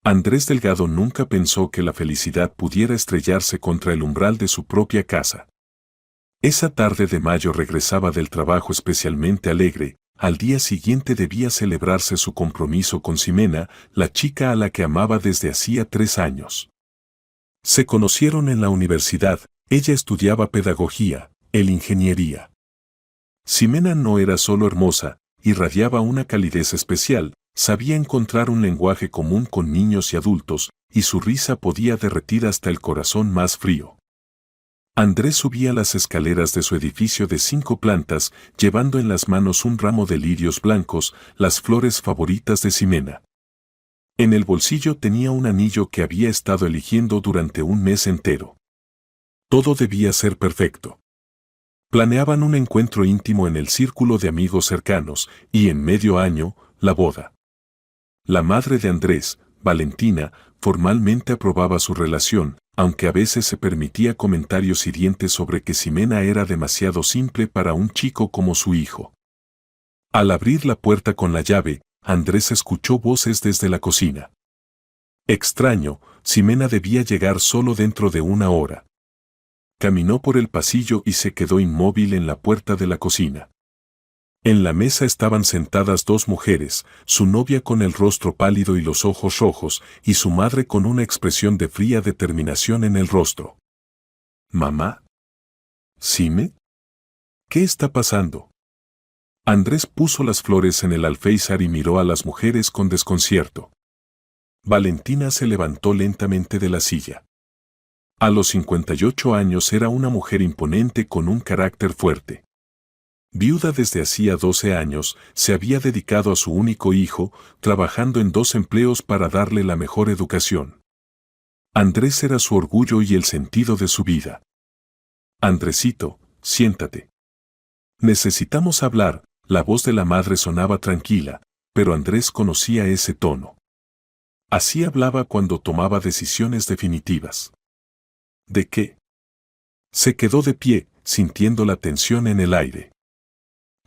Andrés Delgado nunca pensó que la felicidad pudiera estrellarse contra el umbral de su propia casa. Esa tarde de mayo regresaba del trabajo especialmente alegre. Al día siguiente debía celebrarse su compromiso con Ximena, la chica a la que amaba desde hacía 3 años. Se conocieron en la universidad, ella estudiaba pedagogía, él ingeniería. Ximena no era solo hermosa, irradiaba una calidez especial, sabía encontrar un lenguaje común con niños y adultos, y su risa podía derretir hasta el corazón más frío. Andrés subía las escaleras de su edificio de 5 plantas, llevando en las manos un ramo de lirios blancos, las flores favoritas de Ximena. En el bolsillo tenía un anillo que había estado eligiendo durante un mes entero. Todo debía ser perfecto. Planeaban un encuentro íntimo en el círculo de amigos cercanos, y en medio año, la boda. La madre de Andrés, Valentina, formalmente aprobaba su relación, aunque a veces se permitía comentarios hirientes sobre que Ximena era demasiado simple para un chico como su hijo. Al abrir la puerta con la llave, Andrés escuchó voces desde la cocina. Extraño, Ximena debía llegar solo dentro de 1 hora. Caminó por el pasillo y se quedó inmóvil en la puerta de la cocina. En la mesa estaban sentadas 2 mujeres, su novia con el rostro pálido y los ojos rojos, y su madre con una expresión de fría determinación en el rostro. ¿Mamá? ¿Xime? ¿Qué está pasando? Andrés puso las flores en el alféizar y miró a las mujeres con desconcierto. Valentina se levantó lentamente de la silla. A los 58 años era una mujer imponente con un carácter fuerte. Viuda desde hacía 12 años, se había dedicado a su único hijo, trabajando en 2 empleos para darle la mejor educación. Andrés era su orgullo y el sentido de su vida. Andresito, siéntate. Necesitamos hablar. La voz de la madre sonaba tranquila, pero Andrés conocía ese tono. Así hablaba cuando tomaba decisiones definitivas. ¿De qué? Se quedó de pie, sintiendo la tensión en el aire.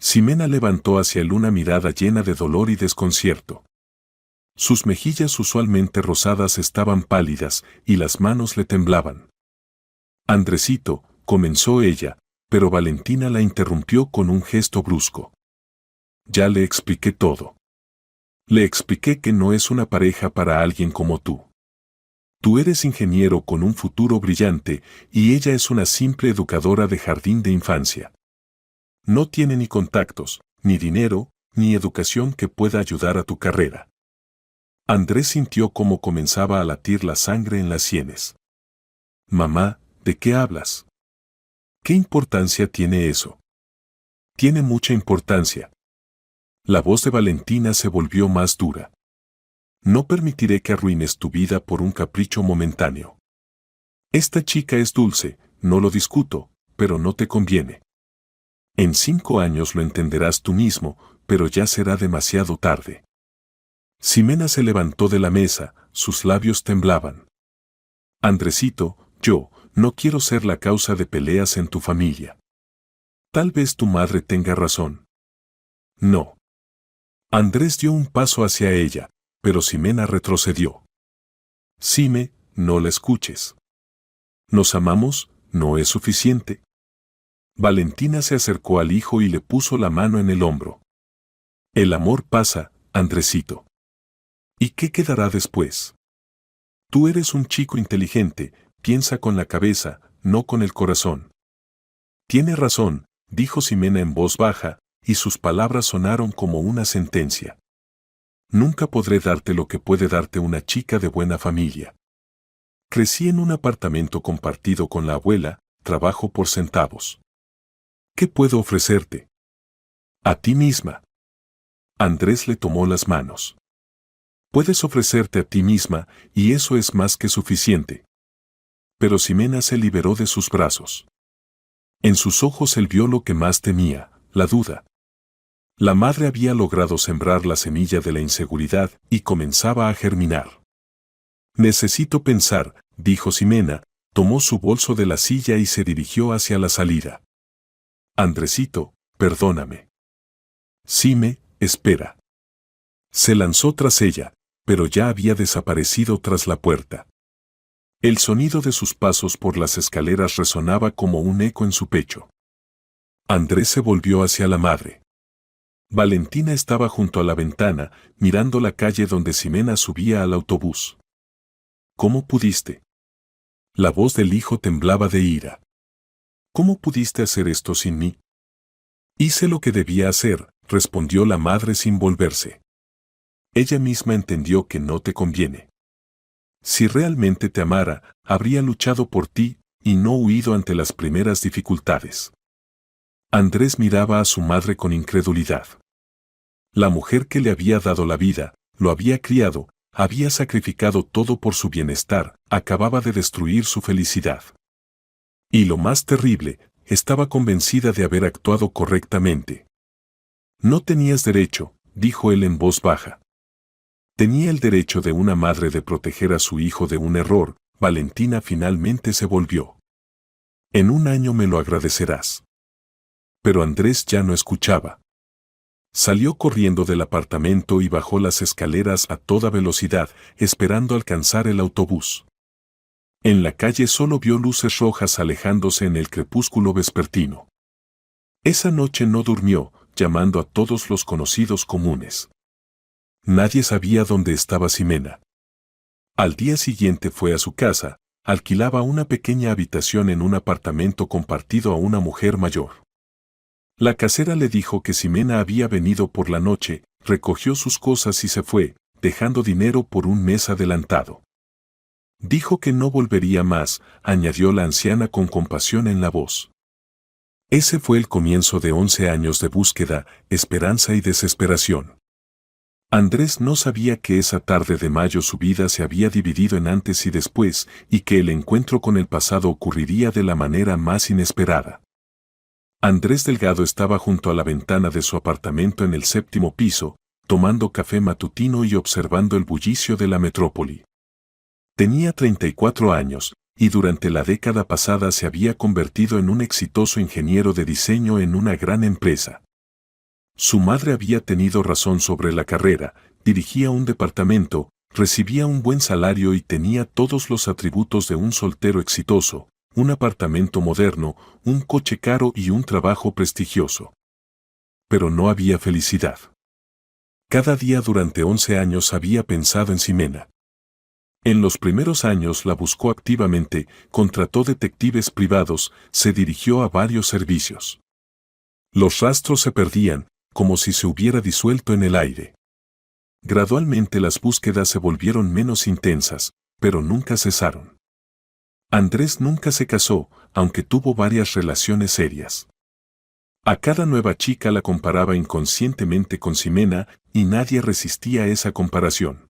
Ximena levantó hacia él una mirada llena de dolor y desconcierto. Sus mejillas usualmente rosadas estaban pálidas y las manos le temblaban. Andresito, comenzó ella, pero Valentina la interrumpió con un gesto brusco. Ya le expliqué todo. Le expliqué que no es una pareja para alguien como tú. Tú eres ingeniero con un futuro brillante y ella es una simple educadora de jardín de infancia. No tiene ni contactos, ni dinero, ni educación que pueda ayudar a tu carrera. Andrés sintió cómo comenzaba a latir la sangre en las sienes. Mamá, ¿de qué hablas? ¿Qué importancia tiene eso? Tiene mucha importancia. La voz de Valentina se volvió más dura. No permitiré que arruines tu vida por un capricho momentáneo. Esta chica es dulce, no lo discuto, pero no te conviene. En 5 años lo entenderás tú mismo, pero ya será demasiado tarde. Ximena se levantó de la mesa, sus labios temblaban. Andresito, yo no quiero ser la causa de peleas en tu familia. Tal vez tu madre tenga razón. No. Andrés dio un paso hacia ella, pero Ximena retrocedió. Xime, no la escuches. Nos amamos, ¿no es suficiente? Valentina se acercó al hijo y le puso la mano en el hombro. El amor pasa, Andresito. ¿Y qué quedará después? Tú eres un chico inteligente, piensa con la cabeza, no con el corazón. Tiene razón, dijo Ximena en voz baja, y sus palabras sonaron como una sentencia. Nunca podré darte lo que puede darte una chica de buena familia. Crecí en un apartamento compartido con la abuela, trabajo por centavos. ¿Qué puedo ofrecerte? A ti misma. Andrés le tomó las manos. Puedes ofrecerte a ti misma, y eso es más que suficiente. Pero Ximena se liberó de sus brazos. En sus ojos él vio lo que más temía, la duda. La madre había logrado sembrar la semilla de la inseguridad y comenzaba a germinar. Necesito pensar, dijo Ximena, tomó su bolso de la silla y se dirigió hacia la salida. Andresito, perdóname. Xime, espera. Se lanzó tras ella, pero ya había desaparecido tras la puerta. El sonido de sus pasos por las escaleras resonaba como un eco en su pecho. Andrés se volvió hacia la madre. Valentina estaba junto a la ventana, mirando la calle donde Ximena subía al autobús. ¿Cómo pudiste? La voz del hijo temblaba de ira. ¿Cómo pudiste hacer esto sin mí? Hice lo que debía hacer, respondió la madre sin volverse. Ella misma entendió que no te conviene. Si realmente te amara, habría luchado por ti y no huido ante las primeras dificultades. Andrés miraba a su madre con incredulidad. La mujer que le había dado la vida, lo había criado, había sacrificado todo por su bienestar, acababa de destruir su felicidad. Y lo más terrible, estaba convencida de haber actuado correctamente. No tenías derecho, dijo él en voz baja. Tenía el derecho de una madre de proteger a su hijo de un error. Valentina finalmente se volvió. En un año me lo agradecerás. Pero Andrés ya no escuchaba. Salió corriendo del apartamento y bajó las escaleras a toda velocidad, esperando alcanzar el autobús. En la calle solo vio luces rojas alejándose en el crepúsculo vespertino. Esa noche no durmió, llamando a todos los conocidos comunes. Nadie sabía dónde estaba Ximena. Al día siguiente fue a su casa, alquilaba una pequeña habitación en un apartamento compartido a una mujer mayor. La casera le dijo que Ximena había venido por la noche, recogió sus cosas y se fue, dejando dinero por un mes adelantado. Dijo que no volvería más, añadió la anciana con compasión en la voz. Ese fue el comienzo de 11 años de búsqueda, esperanza y desesperación. Andrés no sabía que esa tarde de mayo su vida se había dividido en antes y después, y que el encuentro con el pasado ocurriría de la manera más inesperada. Andrés Delgado estaba junto a la ventana de su apartamento en el 7º piso, tomando café matutino y observando el bullicio de la metrópoli. Tenía 34 años, y durante la década pasada se había convertido en un exitoso ingeniero de diseño en una gran empresa. Su madre había tenido razón sobre la carrera, dirigía un departamento, recibía un buen salario y tenía todos los atributos de un soltero exitoso, un apartamento moderno, un coche caro y un trabajo prestigioso. Pero no había felicidad. Cada día durante 11 años había pensado en Ximena. En los primeros años la buscó activamente, contrató detectives privados, se dirigió a varios servicios. Los rastros se perdían, como si se hubiera disuelto en el aire. Gradualmente las búsquedas se volvieron menos intensas, pero nunca cesaron. Andrés nunca se casó, aunque tuvo varias relaciones serias. A cada nueva chica la comparaba inconscientemente con Ximena, y nadie resistía esa comparación.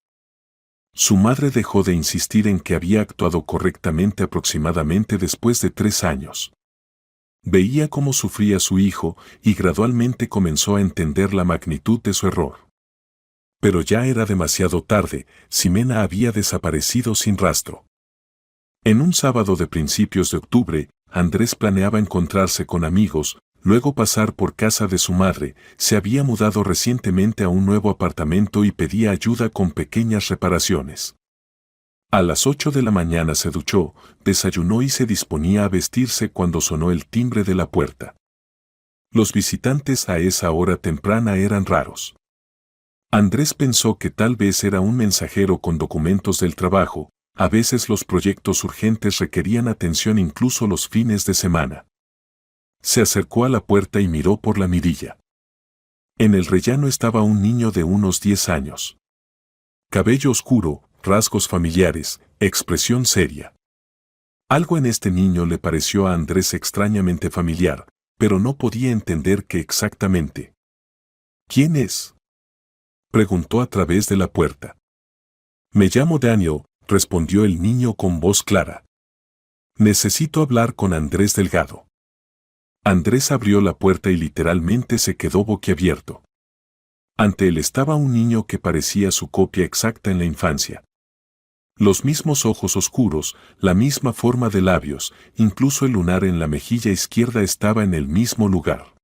Su madre dejó de insistir en que había actuado correctamente aproximadamente después de 3 años. Veía cómo sufría su hijo y gradualmente comenzó a entender la magnitud de su error. Pero ya era demasiado tarde, Ximena había desaparecido sin rastro. En un sábado de principios de octubre, Andrés planeaba encontrarse con amigos, luego pasar por casa de su madre. Se había mudado recientemente a un nuevo apartamento y pedía ayuda con pequeñas reparaciones. A las 8 de la mañana se duchó, desayunó y se disponía a vestirse cuando sonó el timbre de la puerta. Los visitantes a esa hora temprana eran raros. Andrés pensó que tal vez era un mensajero con documentos del trabajo. A veces los proyectos urgentes requerían atención incluso los fines de semana. Se acercó a la puerta y miró por la mirilla. En el rellano estaba un niño de unos 10 años. Cabello oscuro, rasgos familiares, expresión seria. Algo en este niño le pareció a Andrés extrañamente familiar, pero no podía entender qué exactamente. ¿Quién es?, preguntó a través de la puerta. Me llamo Daniel, respondió el niño con voz clara. Necesito hablar con Andrés Delgado. Andrés abrió la puerta y literalmente se quedó boquiabierto. Ante él estaba un niño que parecía su copia exacta en la infancia. Los mismos ojos oscuros, la misma forma de labios, incluso el lunar en la mejilla izquierda estaba en el mismo lugar.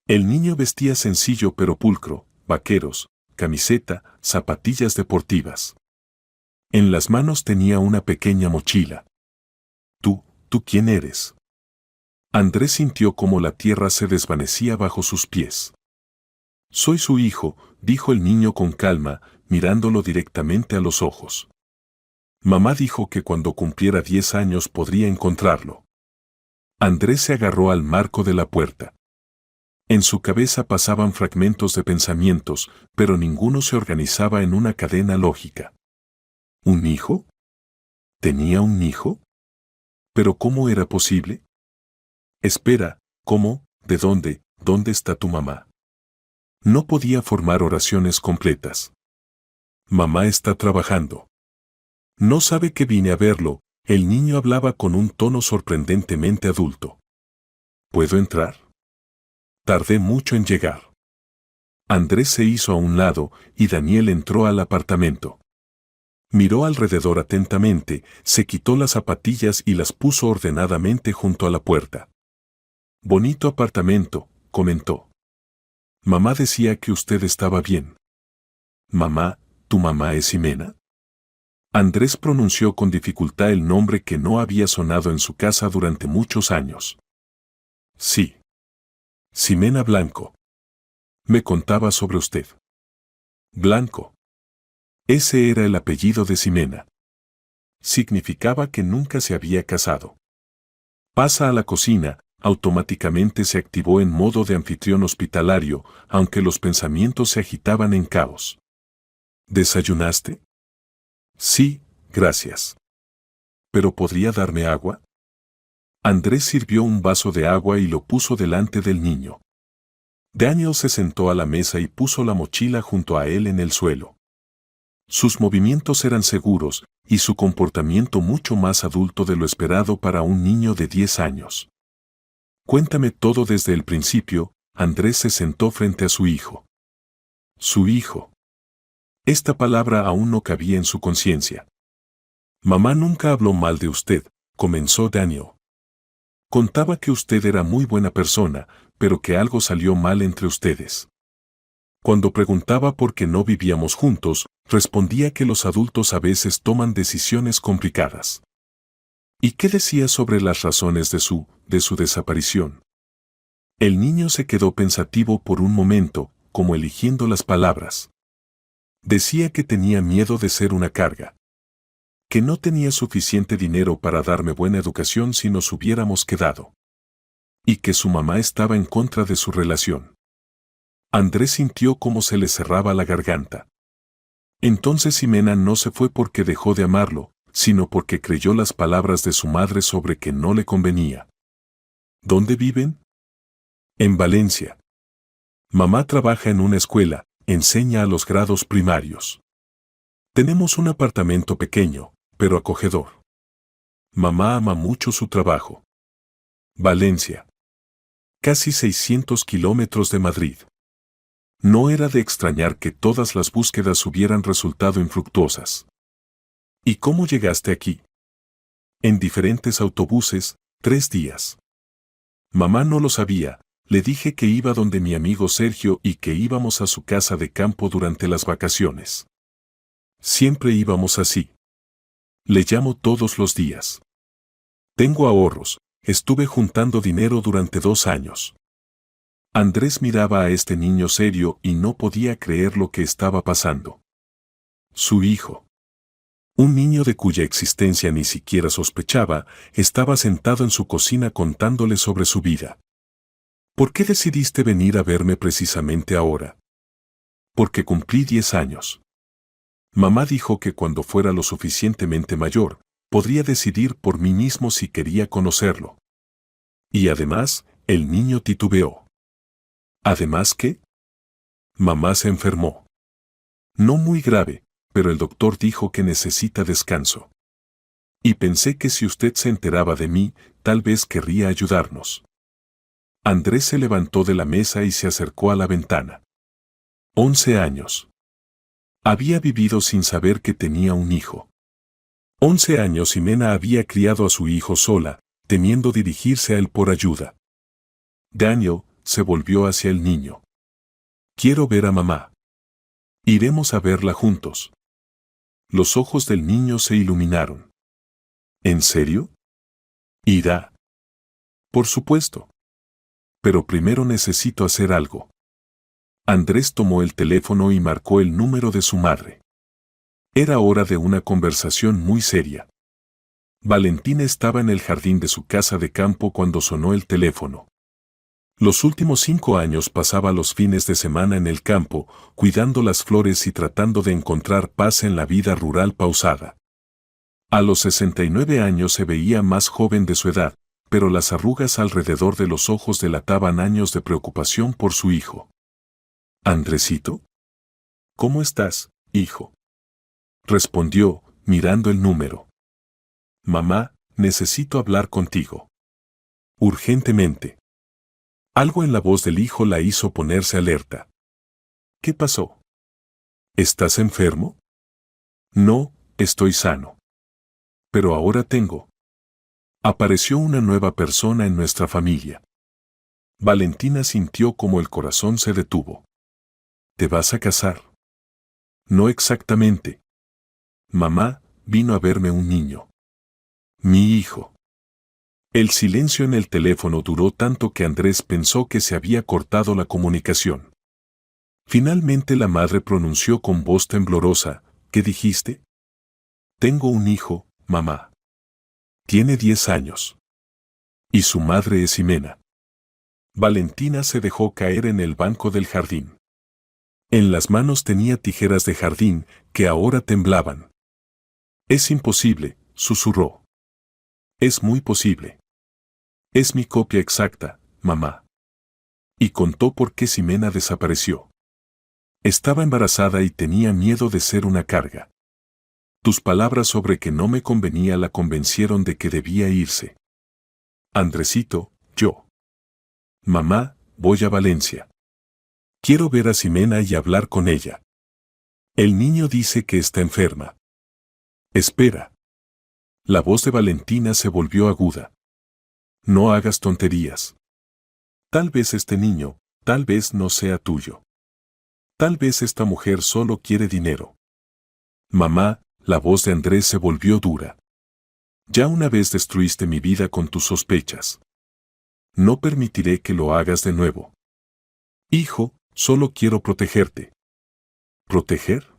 El niño vestía sencillo pero pulcro, vaqueros, camiseta, zapatillas deportivas. En las manos tenía una pequeña mochila. ¿Tú quién eres? Andrés sintió como la tierra se desvanecía bajo sus pies. Soy su hijo, dijo el niño con calma, mirándolo directamente a los ojos. Mamá dijo que cuando cumpliera 10 años podría encontrarlo. Andrés se agarró al marco de la puerta. En su cabeza pasaban fragmentos de pensamientos, pero ninguno se organizaba en una cadena lógica. ¿Un hijo? ¿Tenía un hijo? ¿Pero cómo era posible? Espera, ¿cómo? ¿De dónde? ¿Dónde está tu mamá? No podía formar oraciones completas. Mamá está trabajando. No sabe que vine a verlo. El niño hablaba con un tono sorprendentemente adulto. ¿Puedo entrar? Tardé mucho en llegar. Andrés se hizo a un lado y Daniel entró al apartamento. Miró alrededor atentamente, se quitó las zapatillas y las puso ordenadamente junto a la puerta. Bonito apartamento, comentó. Mamá decía que usted estaba bien. Mamá, ¿tu mamá es Ximena? Andrés pronunció con dificultad el nombre que no había sonado en su casa durante muchos años. Sí. Ximena Blanco. Me contaba sobre usted. Blanco. Ese era el apellido de Ximena. Significaba que nunca se había casado. Pasa a la cocina, automáticamente se activó en modo de anfitrión hospitalario, aunque los pensamientos se agitaban en caos. ¿Desayunaste? Sí, gracias. ¿Pero podría darme agua? Andrés sirvió un vaso de agua y lo puso delante del niño. Daniel se sentó a la mesa y puso la mochila junto a él en el suelo. Sus movimientos eran seguros y su comportamiento mucho más adulto de lo esperado para un niño de 10 años. Cuéntame todo desde el principio. Andrés se sentó frente a su hijo. Su hijo. Esta palabra aún no cabía en su conciencia. Mamá nunca habló mal de usted, comenzó Daniel. Contaba que usted era muy buena persona, pero que algo salió mal entre ustedes. Cuando preguntaba por qué no vivíamos juntos, respondía que los adultos a veces toman decisiones complicadas. ¿Y qué decía sobre las razones de su desaparición? El niño se quedó pensativo por un momento, como eligiendo las palabras. Decía que tenía miedo de ser una carga. Que no tenía suficiente dinero para darme buena educación si nos hubiéramos quedado. Y que su mamá estaba en contra de su relación. Andrés sintió cómo se le cerraba la garganta. Entonces Ximena no se fue porque dejó de amarlo, sino porque creyó las palabras de su madre sobre que no le convenía. ¿Dónde viven? En Valencia. Mamá trabaja en una escuela, enseña a los grados primarios. Tenemos un apartamento pequeño, pero acogedor. Mamá ama mucho su trabajo. Valencia. Casi 600 kilómetros de Madrid. No era de extrañar que todas las búsquedas hubieran resultado infructuosas. ¿Y cómo llegaste aquí? En diferentes autobuses, 3 días. Mamá no lo sabía, le dije que iba donde mi amigo Sergio y que íbamos a su casa de campo durante las vacaciones. Siempre íbamos así. Le llamo todos los días. Tengo ahorros, estuve juntando dinero durante 2 años. Andrés miraba a este niño serio y no podía creer lo que estaba pasando. Su hijo. Un niño de cuya existencia ni siquiera sospechaba, estaba sentado en su cocina contándole sobre su vida. ¿Por qué decidiste venir a verme precisamente ahora? Porque cumplí 10 años. Mamá dijo que cuando fuera lo suficientemente mayor, podría decidir por mí mismo si quería conocerlo. Y además, el niño titubeó. ¿Además qué? Mamá se enfermó. No muy grave, pero el doctor dijo que necesita descanso. Y pensé que si usted se enteraba de mí, tal vez querría ayudarnos. Andrés se levantó de la mesa y se acercó a la ventana. 11 años. Había vivido sin saber que tenía un hijo. 11 años Ximena había criado a su hijo sola, temiendo dirigirse a él por ayuda. Daniel se volvió hacia el niño. Quiero ver a mamá. Iremos a verla juntos. Los ojos del niño se iluminaron. ¿En serio? ¿Irá? Por supuesto. Pero primero necesito hacer algo. Andrés tomó el teléfono y marcó el número de su madre. Era hora de una conversación muy seria. Valentina estaba en el jardín de su casa de campo cuando sonó el teléfono. Los últimos 5 años pasaba los fines de semana en el campo, cuidando las flores y tratando de encontrar paz en la vida rural pausada. A los 69 años se veía más joven de su edad, pero las arrugas alrededor de los ojos delataban años de preocupación por su hijo. «Andresito, ¿cómo estás, hijo?», respondió, mirando el número. «Mamá, necesito hablar contigo. Urgentemente». Algo en la voz del hijo la hizo ponerse alerta. «¿Qué pasó? ¿Estás enfermo?». «No, estoy sano. Pero ahora tengo». Apareció una nueva persona en nuestra familia. Valentina sintió como el corazón se detuvo. ¿Te vas a casar? No exactamente. Mamá, vino a verme un niño. Mi hijo. El silencio en el teléfono duró tanto que Andrés pensó que se había cortado la comunicación. Finalmente la madre pronunció con voz temblorosa, ¿qué dijiste? Tengo un hijo, mamá. Tiene 10 años. Y su madre es Ximena. Valentina se dejó caer en el banco del jardín. En las manos tenía tijeras de jardín que ahora temblaban. Es imposible, susurró. Es muy posible. Es mi copia exacta, mamá. Y contó por qué Ximena desapareció. Estaba embarazada y tenía miedo de ser una carga. Tus palabras sobre que no me convenía la convencieron de que debía irse. Andresito, yo. Mamá, voy a Valencia. Quiero ver a Ximena y hablar con ella. El niño dice que está enferma. Espera. La voz de Valentina se volvió aguda. No hagas tonterías. Tal vez este niño, tal vez no sea tuyo. Tal vez esta mujer solo quiere dinero. Mamá, la voz de Andrés se volvió dura. Ya una vez destruiste mi vida con tus sospechas. No permitiré que lo hagas de nuevo. Hijo, solo quiero protegerte. ¿Proteger?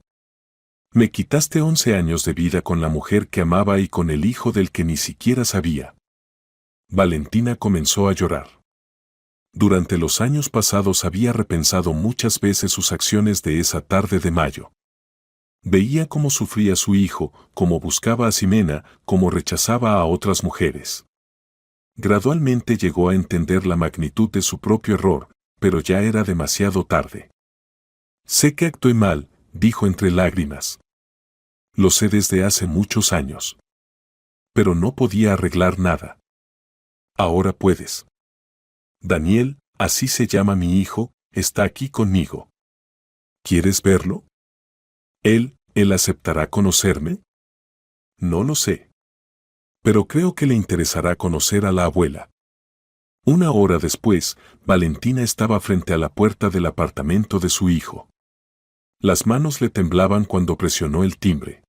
Me quitaste 11 años de vida con la mujer que amaba y con el hijo del que ni siquiera sabía. Valentina comenzó a llorar. Durante los años pasados había repensado muchas veces sus acciones de esa tarde de mayo. Veía cómo sufría su hijo, cómo buscaba a Ximena, cómo rechazaba a otras mujeres. Gradualmente llegó a entender la magnitud de su propio error, pero ya era demasiado tarde. Sé que actué mal, dijo entre lágrimas. Lo sé desde hace muchos años. Pero no podía arreglar nada. Ahora puedes. Daniel, así se llama mi hijo, está aquí conmigo. ¿Quieres verlo? ¿Él aceptará conocerme? No lo sé. Pero creo que le interesará conocer a la abuela. Una hora después, Valentina estaba frente a la puerta del apartamento de su hijo. Las manos le temblaban cuando presionó el timbre.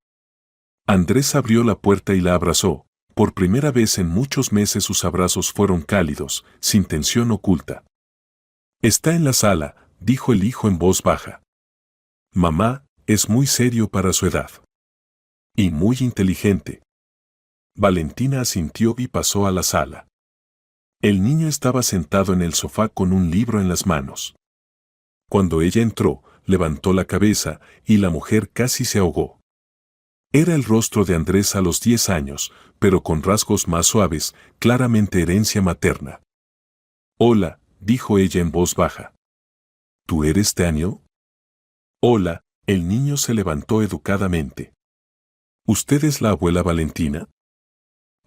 Andrés abrió la puerta y la abrazó. Por primera vez en muchos meses sus abrazos fueron cálidos, sin tensión oculta. Está en la sala, dijo el hijo en voz baja. Mamá, es muy serio para su edad. Y muy inteligente. Valentina asintió y pasó a la sala. El niño estaba sentado en el sofá con un libro en las manos. Cuando ella entró, levantó la cabeza y la mujer casi se ahogó. Era el rostro de Andrés a los 10 años, pero con rasgos más suaves, claramente herencia materna. Hola, dijo ella en voz baja. ¿Tú eres Daniel? Hola, el niño se levantó educadamente. ¿Usted es la abuela Valentina?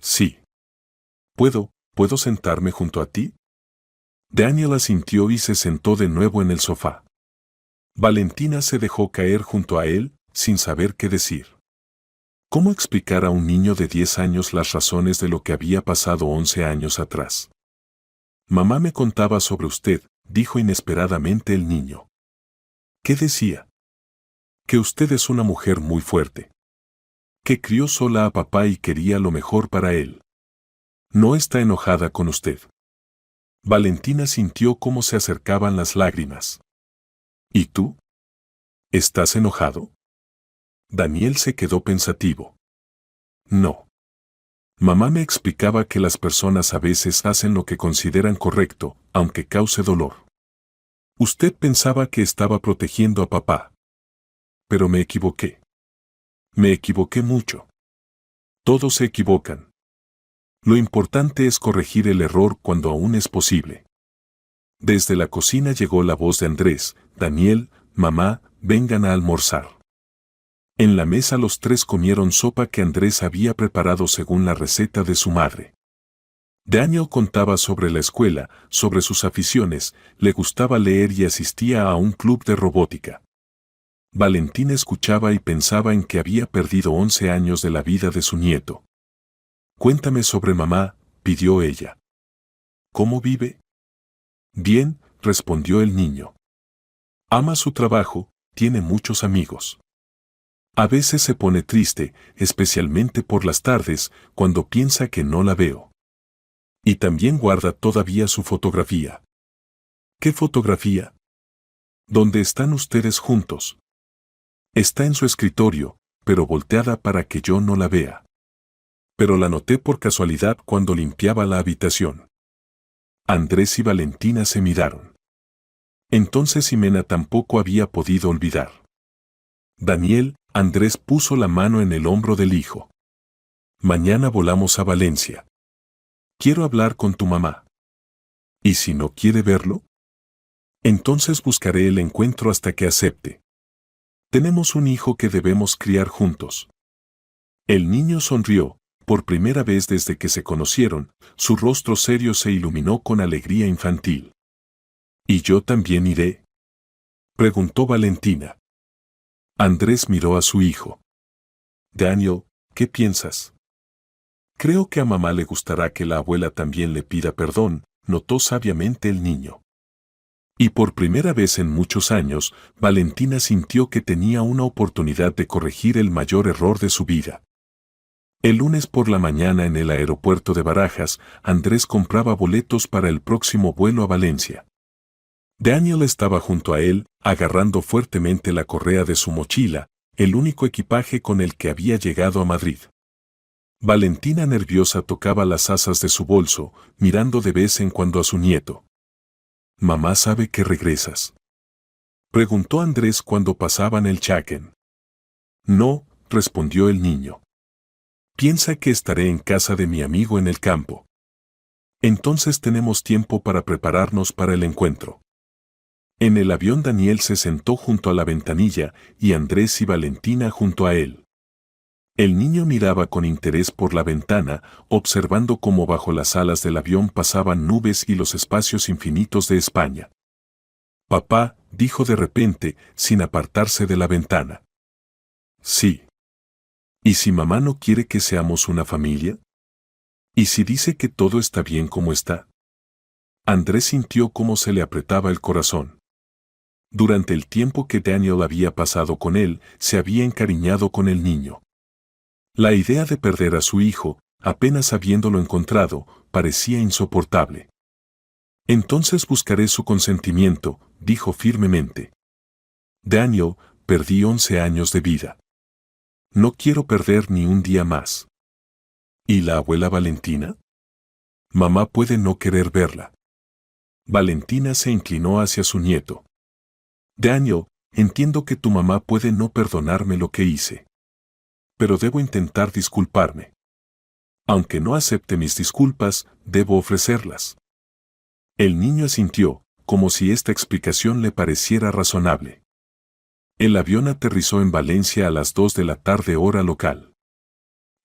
Sí. ¿Puedo sentarme junto a ti? Daniel asintió y se sentó de nuevo en el sofá. Valentina se dejó caer junto a él, sin saber qué decir. ¿Cómo explicar a un niño de 10 años las razones de lo que había pasado 11 años atrás? Mamá me contaba sobre usted, dijo inesperadamente el niño. ¿Qué decía? Que usted es una mujer muy fuerte. Que crió sola a papá y quería lo mejor para él. No está enojada con usted. Valentina sintió cómo se acercaban las lágrimas. ¿Y tú? ¿Estás enojado? Daniel se quedó pensativo. No. Mamá me explicaba que las personas a veces hacen lo que consideran correcto, aunque cause dolor. Usted pensaba que estaba protegiendo a papá. Pero me equivoqué. Me equivoqué mucho. Todos se equivocan. Lo importante es corregir el error cuando aún es posible. Desde la cocina llegó la voz de Andrés: Daniel, mamá, vengan a almorzar. En la mesa los tres comieron sopa que Andrés había preparado según la receta de su madre. Daniel contaba sobre la escuela, sobre sus aficiones, le gustaba leer y asistía a un club de robótica. Valentina escuchaba y pensaba en que había perdido 11 años de la vida de su nieto. Cuéntame sobre mamá, pidió ella. ¿Cómo vive? Bien, respondió el niño. Ama su trabajo, tiene muchos amigos. A veces se pone triste, especialmente por las tardes, cuando piensa que no la veo. Y también guarda todavía su fotografía. ¿Qué fotografía? ¿Dónde están ustedes juntos? Está en su escritorio, pero volteada para que yo no la vea. Pero la noté por casualidad cuando limpiaba la habitación. Andrés y Valentina se miraron. Entonces Ximena tampoco había podido olvidar. Daniel, Andrés puso la mano en el hombro del hijo. Mañana volamos a Valencia. Quiero hablar con tu mamá. ¿Y si no quiere verlo? Entonces buscaré el encuentro hasta que acepte. Tenemos un hijo que debemos criar juntos. El niño sonrió, por primera vez desde que se conocieron, su rostro serio se iluminó con alegría infantil. ¿Y yo también iré? Preguntó Valentina. Andrés miró a su hijo. Daniel, ¿qué piensas? Creo que a mamá le gustará que la abuela también le pida perdón, notó sabiamente el niño. Y por primera vez en muchos años, Valentina sintió que tenía una oportunidad de corregir el mayor error de su vida. El lunes por la mañana en el aeropuerto de Barajas, Andrés compraba boletos para el próximo vuelo a Valencia. Daniel estaba junto a él, agarrando fuertemente la correa de su mochila, el único equipaje con el que había llegado a Madrid. Valentina nerviosa tocaba las asas de su bolso, mirando de vez en cuando a su nieto. ¿Mamá sabe que regresas?, preguntó Andrés cuando pasaban el check-in. No, respondió el niño. Piensa que estaré en casa de mi amigo en el campo. Entonces tenemos tiempo para prepararnos para el encuentro. En el avión Daniel se sentó junto a la ventanilla y Andrés y Valentina junto a él. El niño miraba con interés por la ventana, observando cómo bajo las alas del avión pasaban nubes y los espacios infinitos de España. Papá, dijo de repente, sin apartarse de la ventana. Sí. ¿Y si mamá no quiere que seamos una familia? ¿Y si dice que todo está bien como está? Andrés sintió cómo se le apretaba el corazón. Durante el tiempo que Daniel había pasado con él, se había encariñado con el niño. La idea de perder a su hijo, apenas habiéndolo encontrado, parecía insoportable. Entonces buscaré su consentimiento, dijo firmemente. Daniel, perdí 11 años de vida. No quiero perder ni un día más. ¿Y la abuela Valentina? Mamá puede no querer verla. Valentina se inclinó hacia su nieto. Daniel, entiendo que tu mamá puede no perdonarme lo que hice. Pero debo intentar disculparme. Aunque no acepte mis disculpas, debo ofrecerlas. El niño asintió, como si esta explicación le pareciera razonable. El avión aterrizó en Valencia a las 2 de la tarde hora local.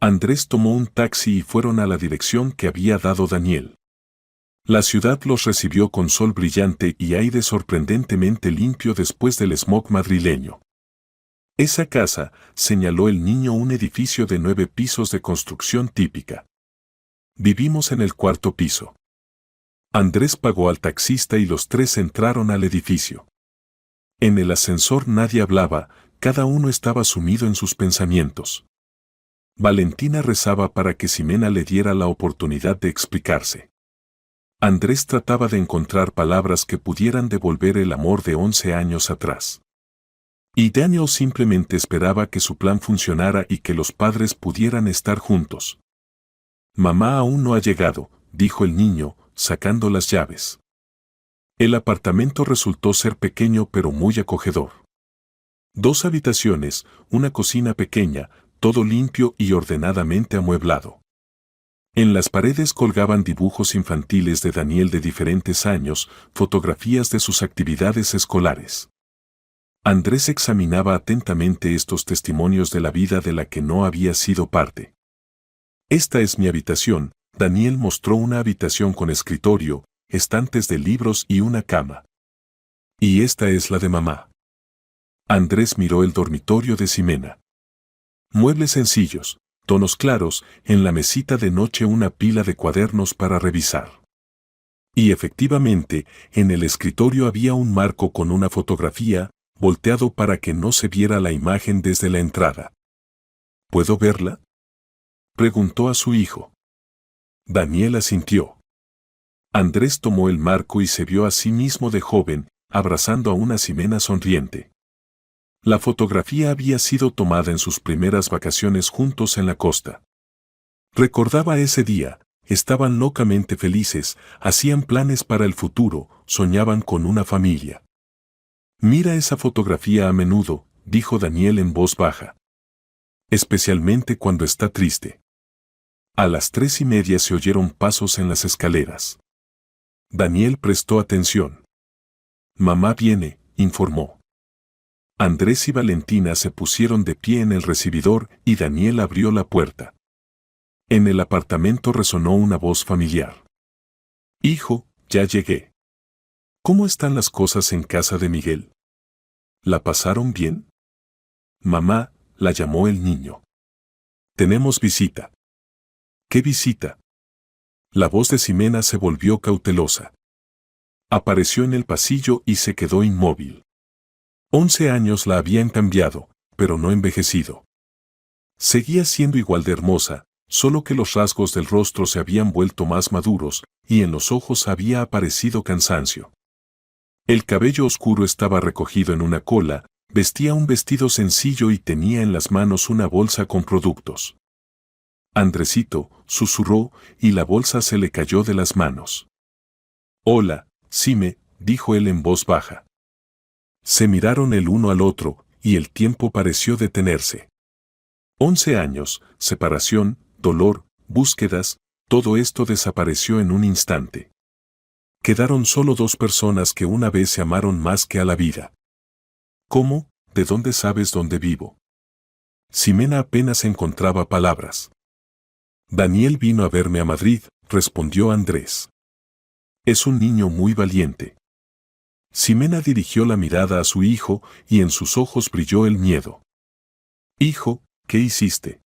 Andrés tomó un taxi y fueron a la dirección que había dado Daniel. La ciudad los recibió con sol brillante y aire sorprendentemente limpio después del smog madrileño. Esa casa, señaló el niño, un edificio de 9 pisos de construcción típica. Vivimos en el 4º piso. Andrés pagó al taxista y los tres entraron al edificio. En el ascensor nadie hablaba, cada uno estaba sumido en sus pensamientos. Valentina rezaba para que Ximena le diera la oportunidad de explicarse. Andrés trataba de encontrar palabras que pudieran devolver el amor de 11 años atrás. Y Daniel simplemente esperaba que su plan funcionara y que los padres pudieran estar juntos. Mamá aún no ha llegado, dijo el niño, sacando las llaves. El apartamento resultó ser pequeño pero muy acogedor. 2 habitaciones, una cocina pequeña, todo limpio y ordenadamente amueblado. En las paredes colgaban dibujos infantiles de Daniel de diferentes años, fotografías de sus actividades escolares. Andrés examinaba atentamente estos testimonios de la vida de la que no había sido parte. Esta es mi habitación. Daniel mostró una habitación con escritorio, estantes de libros y una cama. Y esta es la de mamá. Andrés miró el dormitorio de Ximena. Muebles sencillos, tonos claros, en la mesita de noche una pila de cuadernos para revisar. Y efectivamente, en el escritorio había un marco con una fotografía, volteado para que no se viera la imagen desde la entrada. ¿Puedo verla?, preguntó a su hijo. Daniel asintió. Andrés tomó el marco y se vio a sí mismo de joven, abrazando a una Ximena sonriente. La fotografía había sido tomada en sus primeras vacaciones juntos en la costa. Recordaba ese día, estaban locamente felices, hacían planes para el futuro, soñaban con una familia. Mira esa fotografía a menudo, dijo Daniel en voz baja. Especialmente cuando está triste. A las 3:30 se oyeron pasos en las escaleras. Daniel prestó atención. Mamá viene, informó. Andrés y Valentina se pusieron de pie en el recibidor y Daniel abrió la puerta. En el apartamento resonó una voz familiar. Hijo, ya llegué. ¿Cómo están las cosas en casa de Miguel? ¿La pasaron bien? Mamá, la llamó el niño. Tenemos visita. ¿Qué visita? La voz de Ximena se volvió cautelosa. Apareció en el pasillo y se quedó inmóvil. 11 años la habían cambiado, pero no envejecido. Seguía siendo igual de hermosa, solo que los rasgos del rostro se habían vuelto más maduros, y en los ojos había aparecido cansancio. El cabello oscuro estaba recogido en una cola, vestía un vestido sencillo y tenía en las manos una bolsa con productos. Andresito, susurró, y la bolsa se le cayó de las manos. Hola, Xime, dijo él en voz baja. Se miraron el uno al otro, y el tiempo pareció detenerse. 11 años, separación, dolor, búsquedas, todo esto desapareció en un instante. Quedaron solo 2 personas que una vez se amaron más que a la vida. ¿Cómo? ¿De dónde sabes dónde vivo? Ximena apenas encontraba palabras. Daniel vino a verme a Madrid, respondió Andrés. Es un niño muy valiente. Ximena dirigió la mirada a su hijo y en sus ojos brilló el miedo. Hijo, ¿qué hiciste?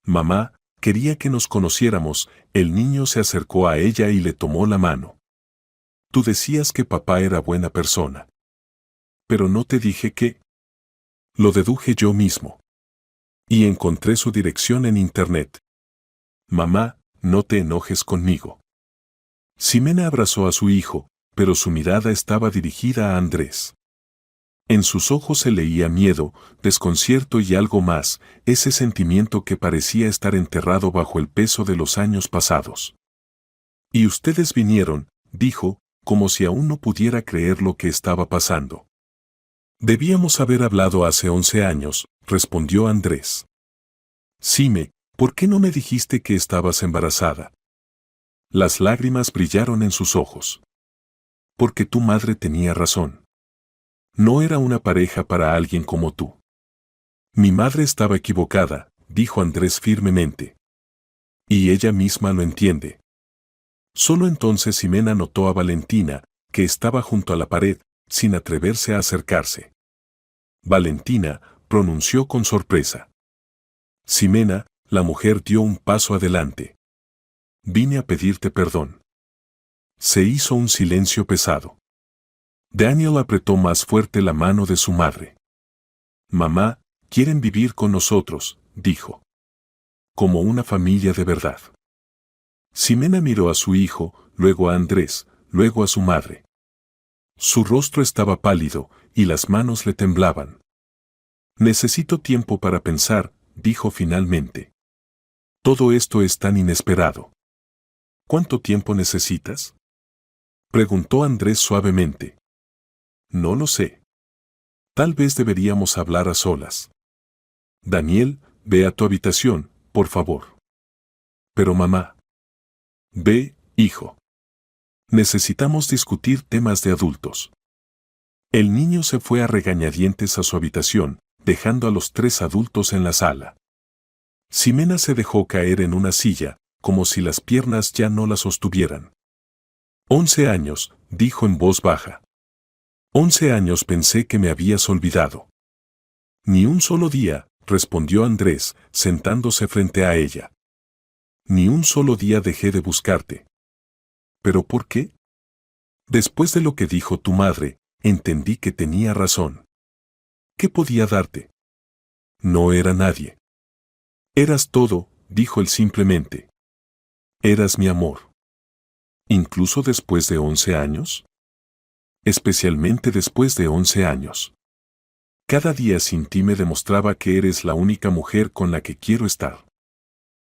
Mamá, quería que nos conociéramos. El niño se acercó a ella y le tomó la mano. Tú decías que papá era buena persona. Pero no te dije que... Lo deduje yo mismo. Y encontré su dirección en internet. Mamá, no te enojes conmigo. Ximena abrazó a su hijo, pero su mirada estaba dirigida a Andrés. En sus ojos se leía miedo, desconcierto y algo más, ese sentimiento que parecía estar enterrado bajo el peso de los años pasados. Y ustedes vinieron, dijo, como si aún no pudiera creer lo que estaba pasando. Debíamos haber hablado hace 11 años, respondió Andrés. Xime, ¿por qué no me dijiste que estabas embarazada? Las lágrimas brillaron en sus ojos. Porque tu madre tenía razón. No era una pareja para alguien como tú. Mi madre estaba equivocada, dijo Andrés firmemente. Y ella misma lo entiende. Solo entonces Ximena notó a Valentina, que estaba junto a la pared, sin atreverse a acercarse. Valentina, pronunció con sorpresa. Ximena, la mujer dio un paso adelante. Vine a pedirte perdón. Se hizo un silencio pesado. Daniel apretó más fuerte la mano de su madre. Mamá, quieren vivir con nosotros, dijo. Como una familia de verdad. Ximena miró a su hijo, luego a Andrés, luego a su madre. Su rostro estaba pálido y las manos le temblaban. Necesito tiempo para pensar, dijo finalmente. Todo esto es tan inesperado. ¿Cuánto tiempo necesitas? Preguntó Andrés suavemente. No lo sé. Tal vez deberíamos hablar a solas. Daniel, ve a tu habitación, por favor. Pero mamá. Ve, hijo. Necesitamos discutir temas de adultos. El niño se fue a regañadientes a su habitación, dejando a los tres adultos en la sala. Ximena se dejó caer en una silla, como si las piernas ya no la sostuvieran. 11 años, dijo en voz baja. 11 años pensé que me habías olvidado. Ni un solo día, respondió Andrés, sentándose frente a ella. Ni un solo día dejé de buscarte. ¿Pero por qué? Después de lo que dijo tu madre, entendí que tenía razón. ¿Qué podía darte? No era nadie. Eras todo, dijo él simplemente. Eras mi amor. ¿Incluso después de 11 años? Especialmente después de 11 años. Cada día sin ti me demostraba que eres la única mujer con la que quiero estar.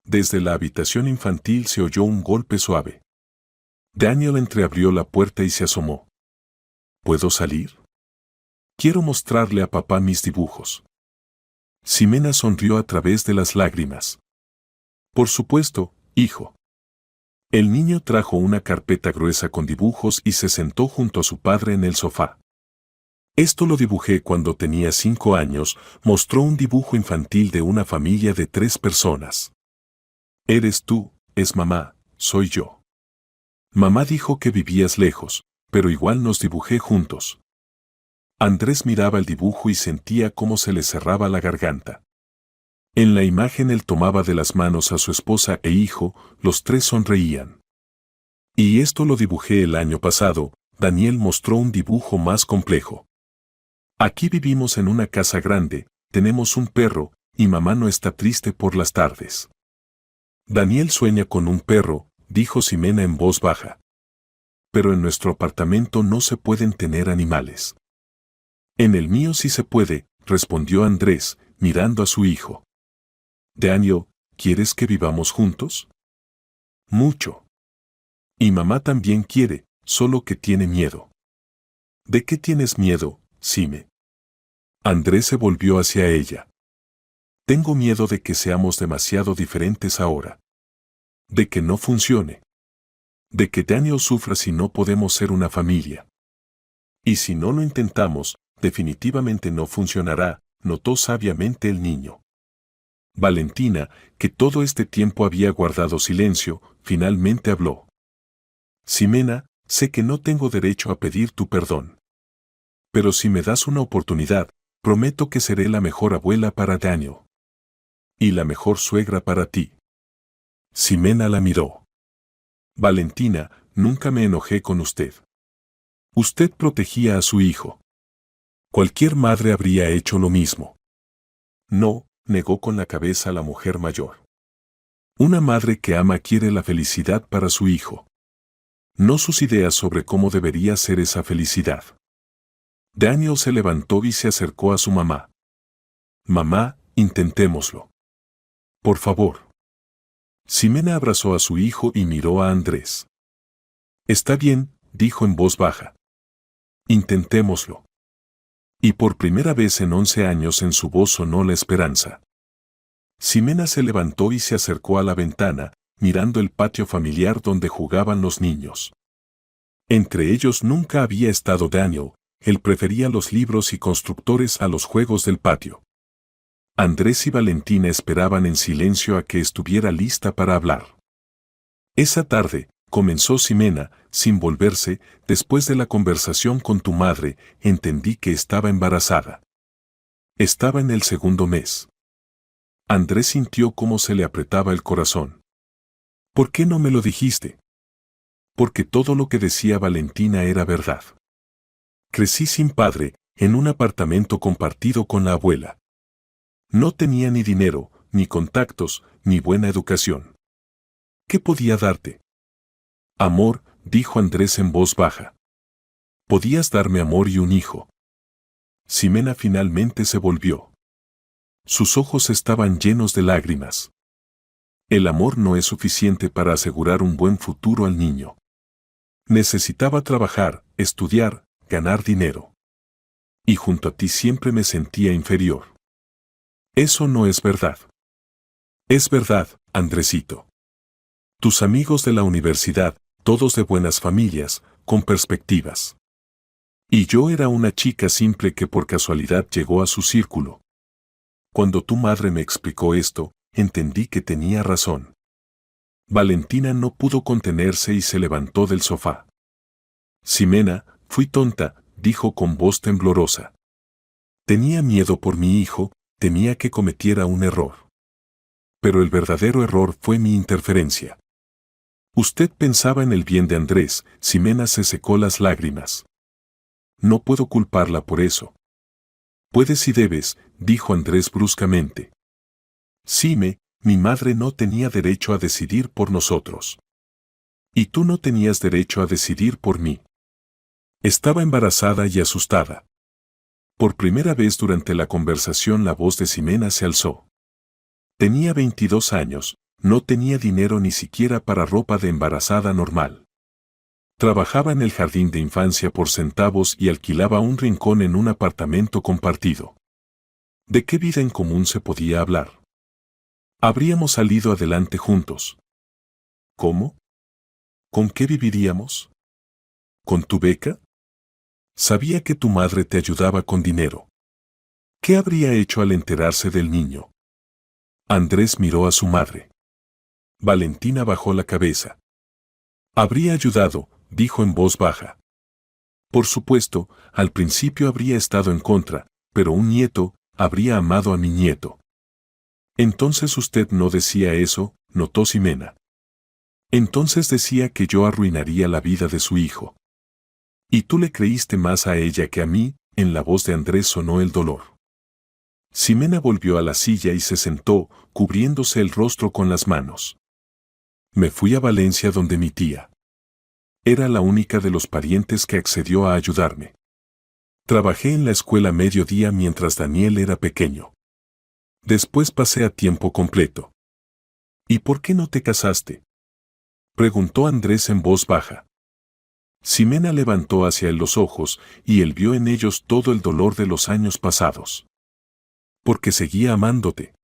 Desde la habitación infantil se oyó un golpe suave. Daniel entreabrió la puerta y se asomó. ¿Puedo salir? Quiero mostrarle a papá mis dibujos. Ximena sonrió a través de las lágrimas. Por supuesto, hijo. El niño trajo una carpeta gruesa con dibujos y se sentó junto a su padre en el sofá. Esto lo dibujé cuando tenía 5 años, mostró un dibujo infantil de una familia de 3 personas. Eres tú, es mamá, soy yo. Mamá dijo que vivías lejos, pero igual nos dibujé juntos. Andrés miraba el dibujo y sentía cómo se le cerraba la garganta. En la imagen él tomaba de las manos a su esposa e hijo, los tres sonreían. Y esto lo dibujé el año pasado, Daniel mostró un dibujo más complejo. Aquí vivimos en una casa grande, tenemos un perro, y mamá no está triste por las tardes. Daniel sueña con un perro, dijo Ximena en voz baja. Pero en nuestro apartamento no se pueden tener animales. En el mío sí se puede, respondió Andrés, mirando a su hijo. Daniel, ¿quieres que vivamos juntos? Mucho. Y mamá también quiere, solo que tiene miedo. ¿De qué tienes miedo, Xime? Andrés se volvió hacia ella. Tengo miedo de que seamos demasiado diferentes ahora. De que no funcione. De que Daniel sufra si no podemos ser una familia. Y si no lo intentamos, definitivamente no funcionará, notó sabiamente el niño. Valentina, que todo este tiempo había guardado silencio, finalmente habló. Ximena, sé que no tengo derecho a pedir tu perdón. Pero si me das una oportunidad, prometo que seré la mejor abuela para Daniel. Y la mejor suegra para ti. Ximena la miró. Valentina, nunca me enojé con usted. Usted protegía a su hijo. Cualquier madre habría hecho lo mismo. No, negó con la cabeza la mujer mayor. Una madre que ama quiere la felicidad para su hijo. No sus ideas sobre cómo debería ser esa felicidad. Daniel se levantó y se acercó a su mamá. Mamá, intentémoslo. Por favor. Ximena abrazó a su hijo y miró a Andrés. Está bien, dijo en voz baja. Intentémoslo. Y por primera vez en 11 años en su voz sonó la esperanza. Ximena se levantó y se acercó a la ventana, mirando el patio familiar donde jugaban los niños. Entre ellos nunca había estado Daniel, él prefería los libros y constructores a los juegos del patio. Andrés y Valentina esperaban en silencio a que estuviera lista para hablar. Esa tarde, comenzó Ximena, sin volverse, después de la conversación con tu madre, entendí que estaba embarazada. Estaba en el 2.º mes. Andrés sintió cómo se le apretaba el corazón. ¿Por qué no me lo dijiste? Porque todo lo que decía Valentina era verdad. Crecí sin padre, en un apartamento compartido con la abuela. No tenía ni dinero, ni contactos, ni buena educación. ¿Qué podía darte? Amor, dijo Andrés en voz baja. Podías darme amor y un hijo. Ximena finalmente se volvió. Sus ojos estaban llenos de lágrimas. El amor no es suficiente para asegurar un buen futuro al niño. Necesitaba trabajar, estudiar, ganar dinero. Y junto a ti siempre me sentía inferior. Eso no es verdad. Es verdad, Andresito. Tus amigos de la universidad, todos de buenas familias, con perspectivas. Y yo era una chica simple que por casualidad llegó a su círculo. Cuando tu madre me explicó esto, entendí que tenía razón. Valentina no pudo contenerse y se levantó del sofá. Ximena, fui tonta, dijo con voz temblorosa. Tenía miedo por mi hijo, temía que cometiera un error. Pero el verdadero error fue mi interferencia. Usted pensaba en el bien de Andrés, Ximena se secó las lágrimas. No puedo culparla por eso. Puedes y debes, dijo Andrés bruscamente. Xime, mi madre no tenía derecho a decidir por nosotros. Y tú no tenías derecho a decidir por mí. Estaba embarazada y asustada. Por primera vez durante la conversación la voz de Ximena se alzó. Tenía 22 años, no tenía dinero ni siquiera para ropa de embarazada normal. Trabajaba en el jardín de infancia por centavos y alquilaba un rincón en un apartamento compartido. ¿De qué vida en común se podía hablar? Habríamos salido adelante juntos. ¿Cómo? ¿Con qué viviríamos? ¿Con tu beca? Sabía que tu madre te ayudaba con dinero. ¿Qué habría hecho al enterarse del niño? Andrés miró a su madre. Valentina bajó la cabeza. Habría ayudado, dijo en voz baja. Por supuesto, al principio habría estado en contra, pero un nieto habría amado a mi nieto. Entonces usted no decía eso, notó Ximena. Entonces decía que yo arruinaría la vida de su hijo. Y tú le creíste más a ella que a mí, en la voz de Andrés sonó el dolor. Ximena volvió a la silla y se sentó, cubriéndose el rostro con las manos. Me fui a Valencia donde mi tía. Era la única de los parientes que accedió a ayudarme. Trabajé en la escuela mediodía mientras Daniel era pequeño. Después pasé a tiempo completo. ¿Y por qué no te casaste? Preguntó Andrés en voz baja. Ximena levantó hacia él los ojos y él vio en ellos todo el dolor de los años pasados. Porque seguía amándote.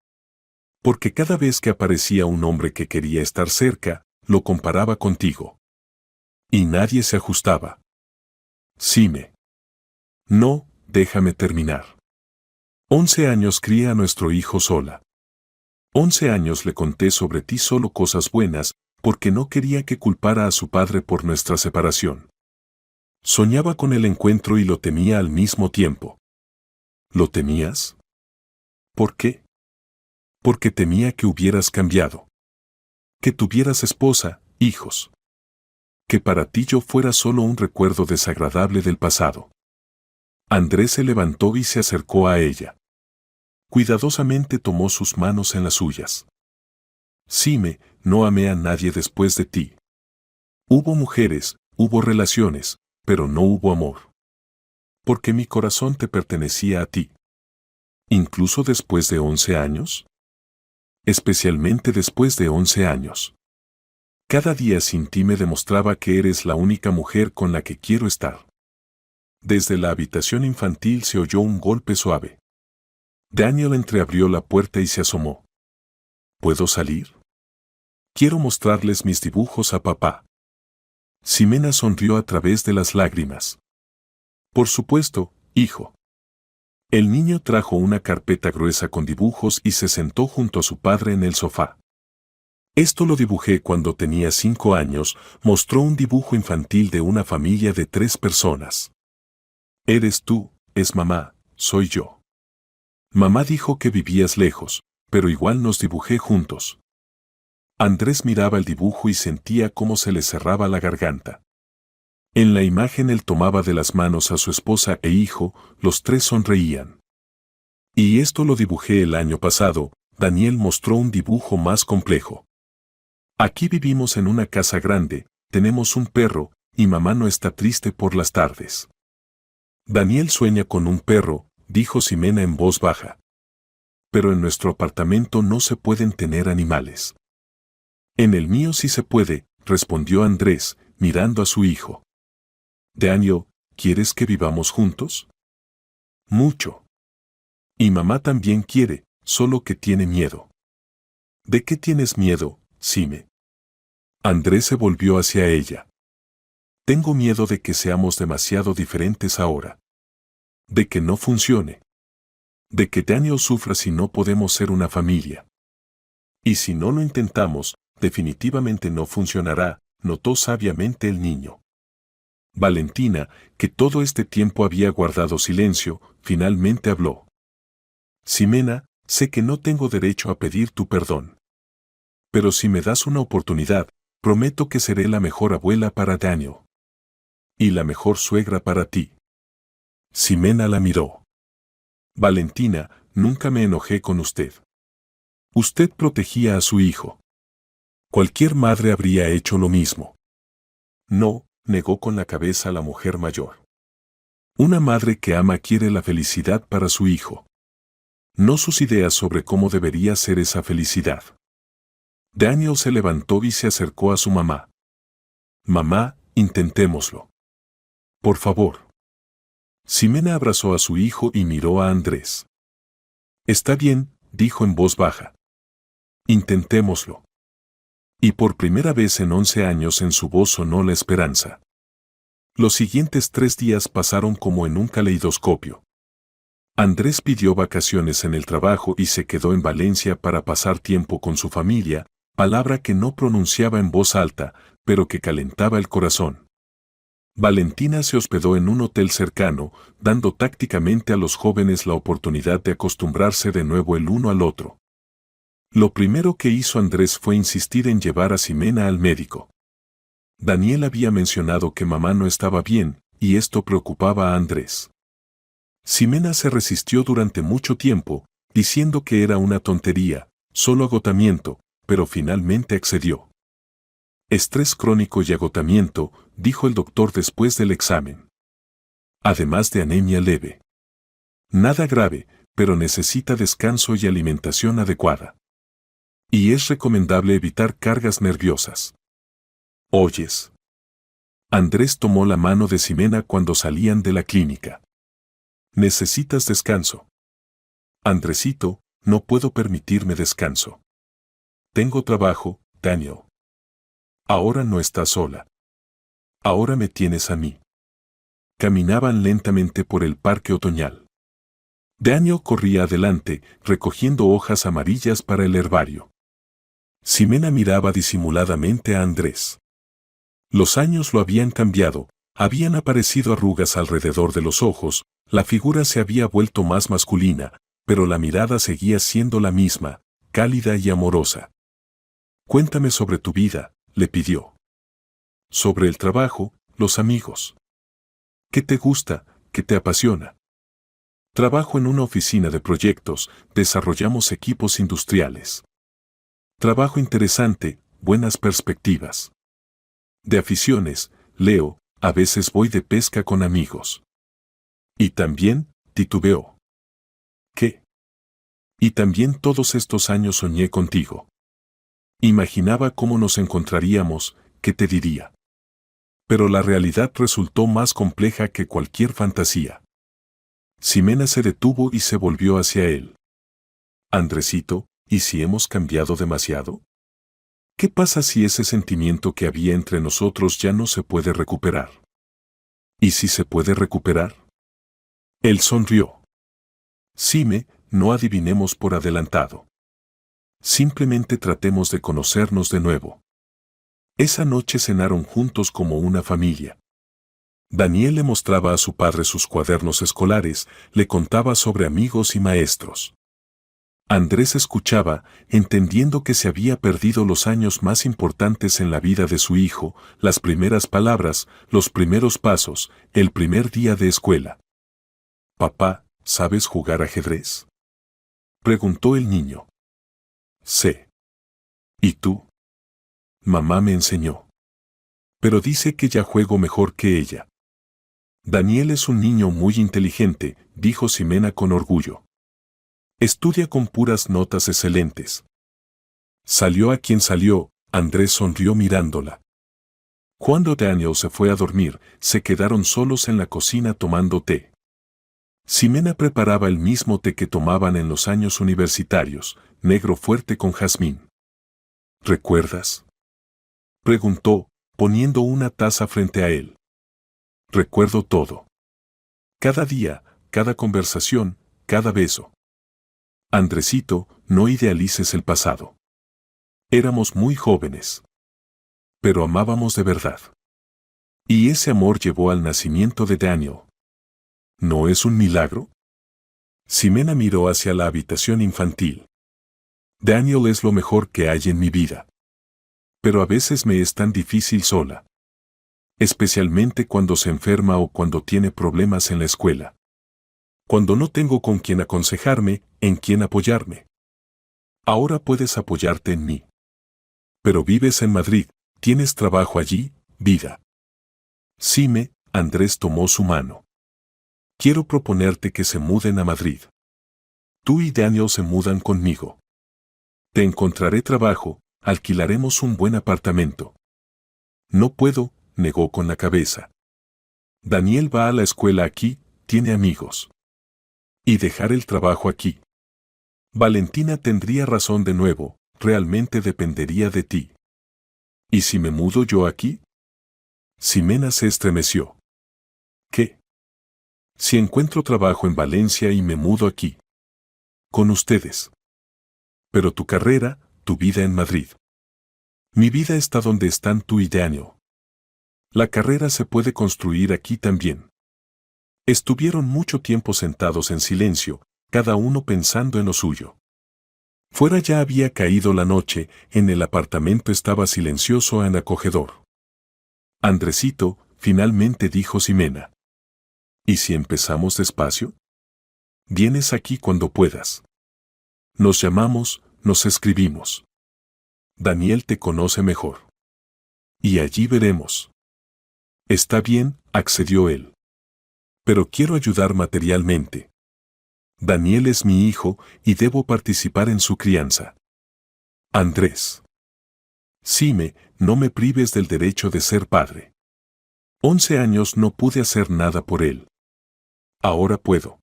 Porque cada vez que aparecía un hombre que quería estar cerca, lo comparaba contigo. Y nadie se ajustaba. Xime. No, déjame terminar. 11 años crié a nuestro hijo sola. 11 años le conté sobre ti solo cosas buenas, porque no quería que culpara a su padre por nuestra separación. Soñaba con el encuentro y lo temía al mismo tiempo. ¿Lo temías? ¿Por qué? Porque temía que hubieras cambiado. Que tuvieras esposa, hijos. Que para ti yo fuera solo un recuerdo desagradable del pasado. Andrés se levantó y se acercó a ella. Cuidadosamente tomó sus manos en las suyas. Xime, no amé a nadie después de ti. Hubo mujeres, hubo relaciones, pero no hubo amor. Porque mi corazón te pertenecía a ti. ¿Incluso después de 11 años? Especialmente después de 11 años. Cada día sin ti me demostraba que eres la única mujer con la que quiero estar. Desde la habitación infantil se oyó un golpe suave. Daniel entreabrió la puerta y se asomó. ¿Puedo salir? Quiero mostrarles mis dibujos a papá. Ximena sonrió a través de las lágrimas. Por supuesto, hijo. El niño trajo una carpeta gruesa con dibujos y se sentó junto a su padre en el sofá. Esto lo dibujé cuando tenía 5 años, mostró un dibujo infantil de una familia de 3 personas. Eres tú, es mamá, soy yo. Mamá dijo que vivías lejos, pero igual nos dibujé juntos. Andrés miraba el dibujo y sentía cómo se le cerraba la garganta. En la imagen él tomaba de las manos a su esposa e hijo, los tres sonreían. Y esto lo dibujé el año pasado, Daniel mostró un dibujo más complejo. Aquí vivimos en una casa grande, tenemos un perro, y mamá no está triste por las tardes. Daniel sueña con un perro, dijo Ximena en voz baja. Pero en nuestro apartamento no se pueden tener animales. En el mío sí se puede, respondió Andrés, mirando a su hijo. Daniel, ¿quieres que vivamos juntos? Mucho. Y mamá también quiere, solo que tiene miedo. ¿De qué tienes miedo, Xime? Andrés se volvió hacia ella. Tengo miedo de que seamos demasiado diferentes ahora. De que no funcione. De que Daniel sufra si no podemos ser una familia. Y si no lo intentamos, definitivamente no funcionará, notó sabiamente el niño. Valentina, que todo este tiempo había guardado silencio, finalmente habló. Ximena, sé que no tengo derecho a pedir tu perdón. Pero si me das una oportunidad, prometo que seré la mejor abuela para Daniel. Y la mejor suegra para ti. Ximena la miró. Valentina, nunca me enojé con usted. Usted protegía a su hijo. Cualquier madre habría hecho lo mismo. No, negó con la cabeza la mujer mayor. Una madre que ama quiere la felicidad para su hijo. No sus ideas sobre cómo debería ser esa felicidad. Daniel se levantó y se acercó a su mamá. Mamá, intentémoslo. Por favor. Ximena abrazó a su hijo y miró a Andrés. Está bien, dijo en voz baja. Intentémoslo. Y por primera vez en 11 años en su voz sonó la esperanza. Los siguientes 3 días pasaron como en un caleidoscopio. Andrés pidió vacaciones en el trabajo y se quedó en Valencia para pasar tiempo con su familia, palabra que no pronunciaba en voz alta, pero que calentaba el corazón. Valentina se hospedó en un hotel cercano, dando tácticamente a los jóvenes la oportunidad de acostumbrarse de nuevo el uno al otro. Lo primero que hizo Andrés fue insistir en llevar a Ximena al médico. Daniel había mencionado que mamá no estaba bien, y esto preocupaba a Andrés. Ximena se resistió durante mucho tiempo, diciendo que era una tontería, solo agotamiento, pero finalmente accedió. Estrés crónico y agotamiento, dijo el doctor después del examen. Además de anemia leve. Nada grave, pero necesita descanso y alimentación adecuada. Y es recomendable evitar cargas nerviosas. ¿Oyes? Andrés tomó la mano de Ximena cuando salían de la clínica. Necesitas descanso. Andresito, no puedo permitirme descanso. Tengo trabajo, Daniel. Ahora no estás sola. Ahora me tienes a mí. Caminaban lentamente por el parque otoñal. Daniel corría adelante, recogiendo hojas amarillas para el herbario. Ximena miraba disimuladamente a Andrés. Los años lo habían cambiado, habían aparecido arrugas alrededor de los ojos, la figura se había vuelto más masculina, pero la mirada seguía siendo la misma, cálida y amorosa. Cuéntame sobre tu vida, le pidió. Sobre el trabajo, los amigos. ¿Qué te gusta, qué te apasiona? Trabajo en una oficina de proyectos, desarrollamos equipos industriales. Trabajo interesante, buenas perspectivas. De aficiones, leo, a veces voy de pesca con amigos. Y también, titubeó. ¿Qué? Y también todos estos años soñé contigo. Imaginaba cómo nos encontraríamos, qué te diría. Pero la realidad resultó más compleja que cualquier fantasía. Ximena se detuvo y se volvió hacia él. Andresito, ¿y si hemos cambiado demasiado? ¿Qué pasa si ese sentimiento que había entre nosotros ya no se puede recuperar? ¿Y si se puede recuperar? Él sonrió. Xime, no adivinemos por adelantado. Simplemente tratemos de conocernos de nuevo. Esa noche cenaron juntos como una familia. Daniel le mostraba a su padre sus cuadernos escolares, le contaba sobre amigos y maestros. Andrés escuchaba, entendiendo que se había perdido los años más importantes en la vida de su hijo, las primeras palabras, los primeros pasos, el primer día de escuela. «Papá, ¿sabes jugar ajedrez?», preguntó el niño. «Sé». «¿Y tú?». «Mamá me enseñó. Pero dice que ya juego mejor que ella». «Daniel es un niño muy inteligente», dijo Ximena con orgullo. «Estudia con puras notas excelentes». Salió a quien salió, Andrés sonrió mirándola. Cuando Daniel se fue a dormir, se quedaron solos en la cocina tomando té. Ximena preparaba el mismo té que tomaban en los años universitarios, negro fuerte con jazmín. «¿Recuerdas?», preguntó, poniendo una taza frente a él. «Recuerdo todo. Cada día, cada conversación, cada beso». «Andresito, no idealices el pasado. Éramos muy jóvenes. Pero amábamos de verdad. Y ese amor llevó al nacimiento de Daniel. ¿No es un milagro?». Ximena miró hacia la habitación infantil. «Daniel es lo mejor que hay en mi vida. Pero a veces me es tan difícil sola. Especialmente cuando se enferma o cuando tiene problemas en la escuela. Cuando no tengo con quién aconsejarme, en quién apoyarme. Ahora puedes apoyarte en mí. Pero vives en Madrid, tienes trabajo allí, vida». «Xime», Andrés tomó su mano. «Quiero proponerte que se muden a Madrid. Tú y Daniel se mudan conmigo. Te encontraré trabajo, alquilaremos un buen apartamento». «No puedo», negó con la cabeza. «Daniel va a la escuela aquí, tiene amigos. Y dejar el trabajo aquí». Valentina tendría razón de nuevo, realmente dependería de ti. «¿Y si me mudo yo aquí?». Ximena se estremeció. «¿Qué?». «Si encuentro trabajo en Valencia y me mudo aquí. Con ustedes». «Pero tu carrera, tu vida en Madrid». «Mi vida está donde están tú y Daniel. La carrera se puede construir aquí también». Estuvieron mucho tiempo sentados en silencio, cada uno pensando en lo suyo. Fuera ya había caído la noche, en el apartamento estaba silencioso y acogedor. «Andresito», finalmente dijo Ximena. «¿Y si empezamos despacio? Vienes aquí cuando puedas. Nos llamamos, nos escribimos. Daniel te conoce mejor. Y allí veremos». «Está bien», accedió él. «Pero quiero ayudar materialmente. Daniel es mi hijo y debo participar en su crianza». «Andrés». «Xime, no me prives del derecho de ser padre. 11 años no pude hacer nada por él. Ahora puedo».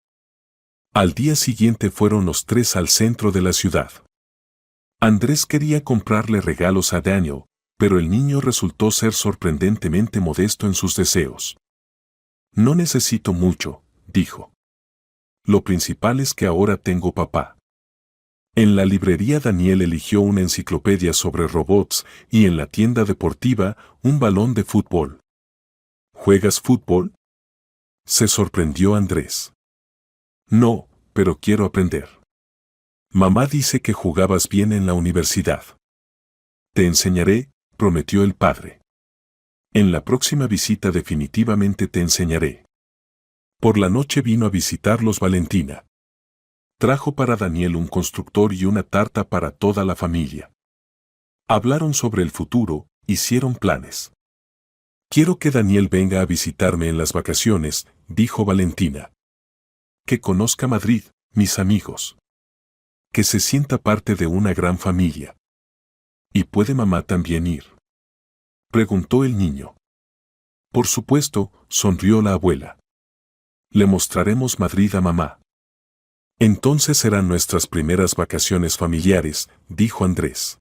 Al día siguiente fueron los tres al centro de la ciudad. Andrés quería comprarle regalos a Daniel, pero el niño resultó ser sorprendentemente modesto en sus deseos. «No necesito mucho», dijo. «Lo principal es que ahora tengo papá». En la librería Daniel eligió una enciclopedia sobre robots y en la tienda deportiva un balón de fútbol. «¿Juegas fútbol?», se sorprendió Andrés. «No, pero quiero aprender. Mamá dice que jugabas bien en la universidad». «Te enseñaré», prometió el padre. «En la próxima visita definitivamente te enseñaré». Por la noche vino a visitarlos Valentina. Trajo para Daniel un constructor y una tarta para toda la familia. Hablaron sobre el futuro, hicieron planes. «Quiero que Daniel venga a visitarme en las vacaciones», dijo Valentina. «Que conozca Madrid, mis amigos. Que se sienta parte de una gran familia». «¿Y puede mamá también ir?», preguntó el niño. «Por supuesto», sonrió la abuela. «Le mostraremos Madrid a mamá». «Entonces serán nuestras primeras vacaciones familiares», dijo Andrés.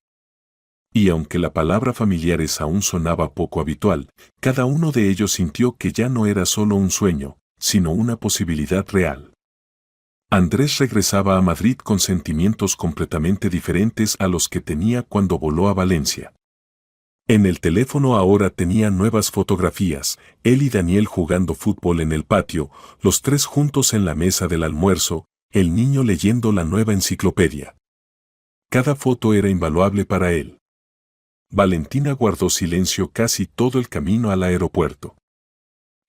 Y aunque la palabra familiares aún sonaba poco habitual, cada uno de ellos sintió que ya no era solo un sueño, sino una posibilidad real. Andrés regresaba a Madrid con sentimientos completamente diferentes a los que tenía cuando voló a Valencia. En el teléfono ahora tenía nuevas fotografías, él y Daniel jugando fútbol en el patio, los tres juntos en la mesa del almuerzo, el niño leyendo la nueva enciclopedia. Cada foto era invaluable para él. Valentina guardó silencio casi todo el camino al aeropuerto.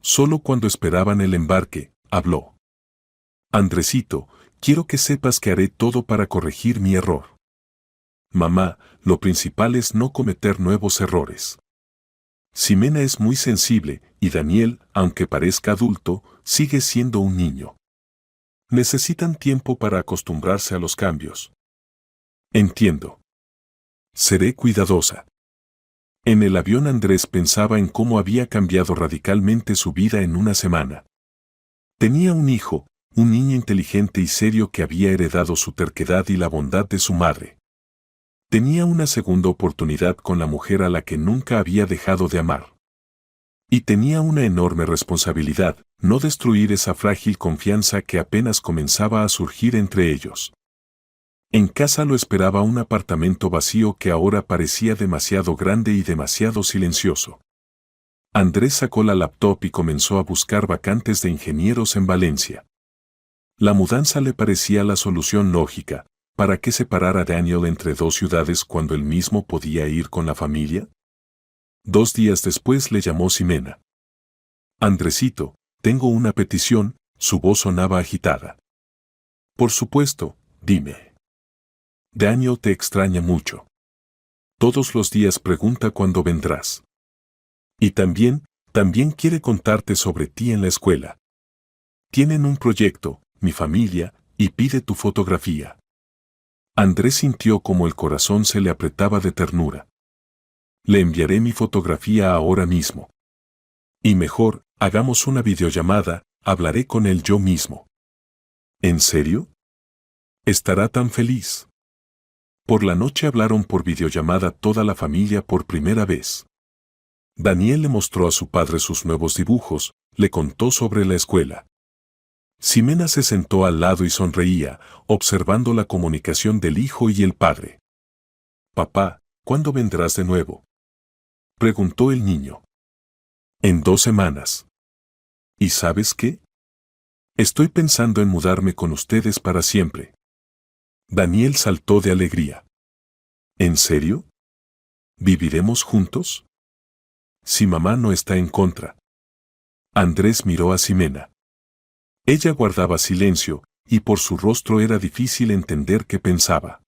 Solo cuando esperaban el embarque, habló. Andresito, quiero que sepas que haré todo para corregir mi error. Mamá, lo principal es no cometer nuevos errores. Ximena es muy sensible, y Daniel, aunque parezca adulto, sigue siendo un niño. Necesitan tiempo para acostumbrarse a los cambios. Entiendo. Seré cuidadosa. En el avión Andrés pensaba en cómo había cambiado radicalmente su vida en una semana. Tenía un hijo, un niño inteligente y serio que había heredado su terquedad y la bondad de su madre. Tenía una segunda oportunidad con la mujer a la que nunca había dejado de amar. Y tenía una enorme responsabilidad, no destruir esa frágil confianza que apenas comenzaba a surgir entre ellos. En casa lo esperaba un apartamento vacío que ahora parecía demasiado grande y demasiado silencioso. Andrés sacó la laptop y comenzó a buscar vacantes de ingenieros en Valencia. La mudanza le parecía la solución lógica. ¿Para qué separar a Daniel entre dos ciudades cuando él mismo podía ir con la familia? 2 días después le llamó Ximena. Andresito, tengo una petición, su voz sonaba agitada. Por supuesto, dime. Daniel te extraña mucho. Todos los días pregunta cuándo vendrás. Y también quiere contarte sobre ti en la escuela. Tienen un proyecto, mi familia, y pide tu fotografía. Andrés sintió como el corazón se le apretaba de ternura. Le enviaré mi fotografía ahora mismo. Y mejor, hagamos una videollamada, hablaré con él yo mismo. ¿En serio? Estará tan feliz. Por la noche hablaron por videollamada toda la familia por primera vez. Daniel le mostró a su padre sus nuevos dibujos, le contó sobre la escuela. Ximena se sentó al lado y sonreía, observando la comunicación del hijo y el padre. Papá, ¿cuándo vendrás de nuevo? Preguntó el niño. En 2 semanas. ¿Y sabes qué? Estoy pensando en mudarme con ustedes para siempre. Daniel saltó de alegría. ¿En serio? ¿Viviremos juntos? Si mamá no está en contra. Andrés miró a Ximena. Ella guardaba silencio, y por su rostro era difícil entender qué pensaba.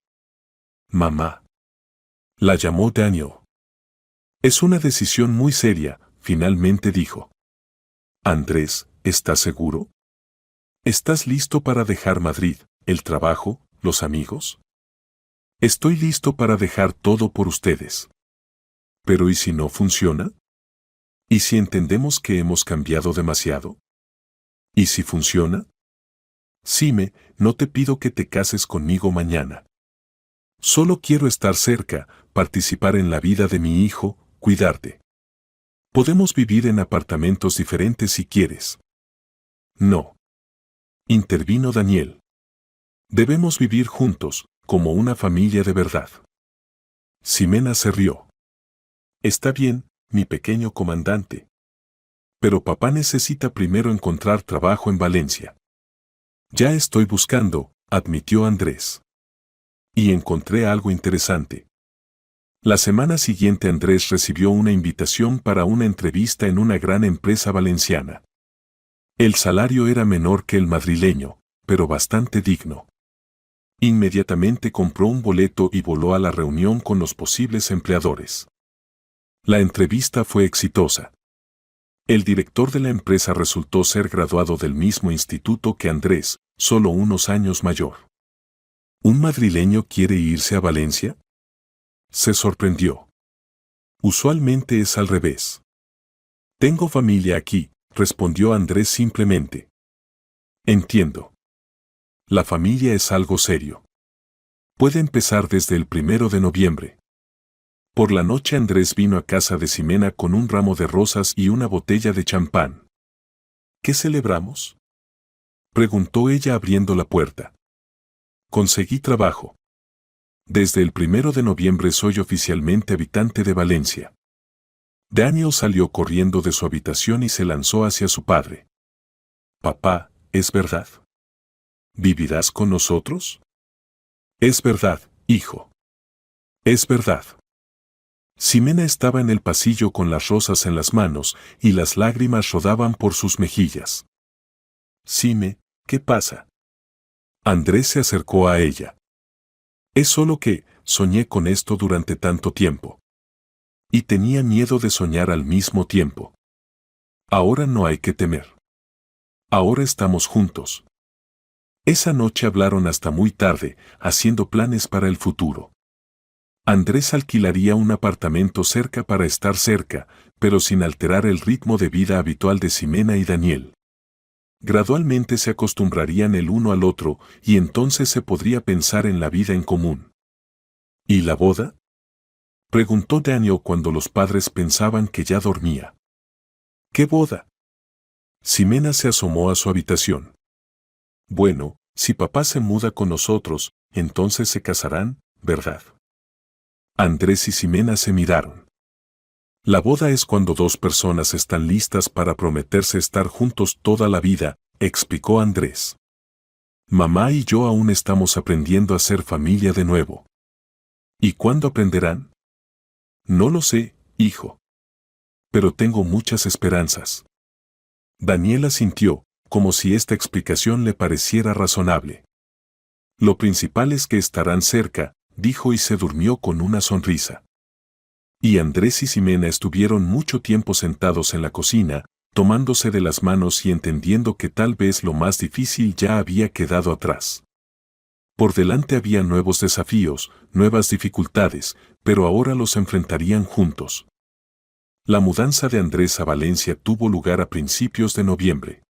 Mamá. La llamó Daniel. Es una decisión muy seria, finalmente dijo. Andrés, ¿estás seguro? ¿Estás listo para dejar Madrid, el trabajo, los amigos? Estoy listo para dejar todo por ustedes. Pero ¿y si no funciona? ¿Y si entendemos que hemos cambiado demasiado? ¿Y si funciona? Xime, no te pido que te cases conmigo mañana. Solo quiero estar cerca, participar en la vida de mi hijo, cuidarte. Podemos vivir en apartamentos diferentes si quieres. No. Intervino Daniel. Debemos vivir juntos, como una familia de verdad. Ximena se rió. Está bien, mi pequeño comandante. Pero papá necesita primero encontrar trabajo en Valencia. Ya estoy buscando, admitió Andrés. Y encontré algo interesante. La semana siguiente Andrés recibió una invitación para una entrevista en una gran empresa valenciana. El salario era menor que el madrileño, pero bastante digno. Inmediatamente compró un boleto y voló a la reunión con los posibles empleadores. La entrevista fue exitosa. El director de la empresa resultó ser graduado del mismo instituto que Andrés, solo unos años mayor. ¿Un madrileño quiere irse a Valencia? Se sorprendió. Usualmente es al revés. Tengo familia aquí, respondió Andrés simplemente. Entiendo. La familia es algo serio. Puede empezar desde el 1 de noviembre. Por la noche Andrés vino a casa de Ximena con un ramo de rosas y una botella de champán. ¿Qué celebramos? Preguntó ella abriendo la puerta. Conseguí trabajo. Desde el 1 de noviembre soy oficialmente habitante de Valencia. Daniel salió corriendo de su habitación y se lanzó hacia su padre. Papá, ¿es verdad? ¿Vivirás con nosotros? Es verdad, hijo. Es verdad. Ximena estaba en el pasillo con las rosas en las manos y las lágrimas rodaban por sus mejillas. Xime, ¿qué pasa? Andrés se acercó a ella. Es solo que soñé con esto durante tanto tiempo. Y tenía miedo de soñar al mismo tiempo. Ahora no hay que temer. Ahora estamos juntos. Esa noche hablaron hasta muy tarde, haciendo planes para el futuro. Andrés alquilaría un apartamento cerca para estar cerca, pero sin alterar el ritmo de vida habitual de Ximena y Daniel. Gradualmente se acostumbrarían el uno al otro y entonces se podría pensar en la vida en común. ¿Y la boda? Preguntó Daniel cuando los padres pensaban que ya dormía. ¿Qué boda? Ximena se asomó a su habitación. Bueno, si papá se muda con nosotros, entonces se casarán, ¿verdad? Andrés y Ximena se miraron. La boda es cuando dos personas están listas para prometerse estar juntos toda la vida, explicó Andrés. Mamá y yo aún estamos aprendiendo a ser familia de nuevo. ¿Y cuándo aprenderán? No lo sé, hijo. Pero tengo muchas esperanzas. Daniela sintió, como si esta explicación le pareciera razonable. Lo principal es que estarán cerca, dijo y se durmió con una sonrisa. Y Andrés y Ximena estuvieron mucho tiempo sentados en la cocina, tomándose de las manos y entendiendo que tal vez lo más difícil ya había quedado atrás. Por delante había nuevos desafíos, nuevas dificultades, pero ahora los enfrentarían juntos. La mudanza de Andrés a Valencia tuvo lugar a principios de noviembre.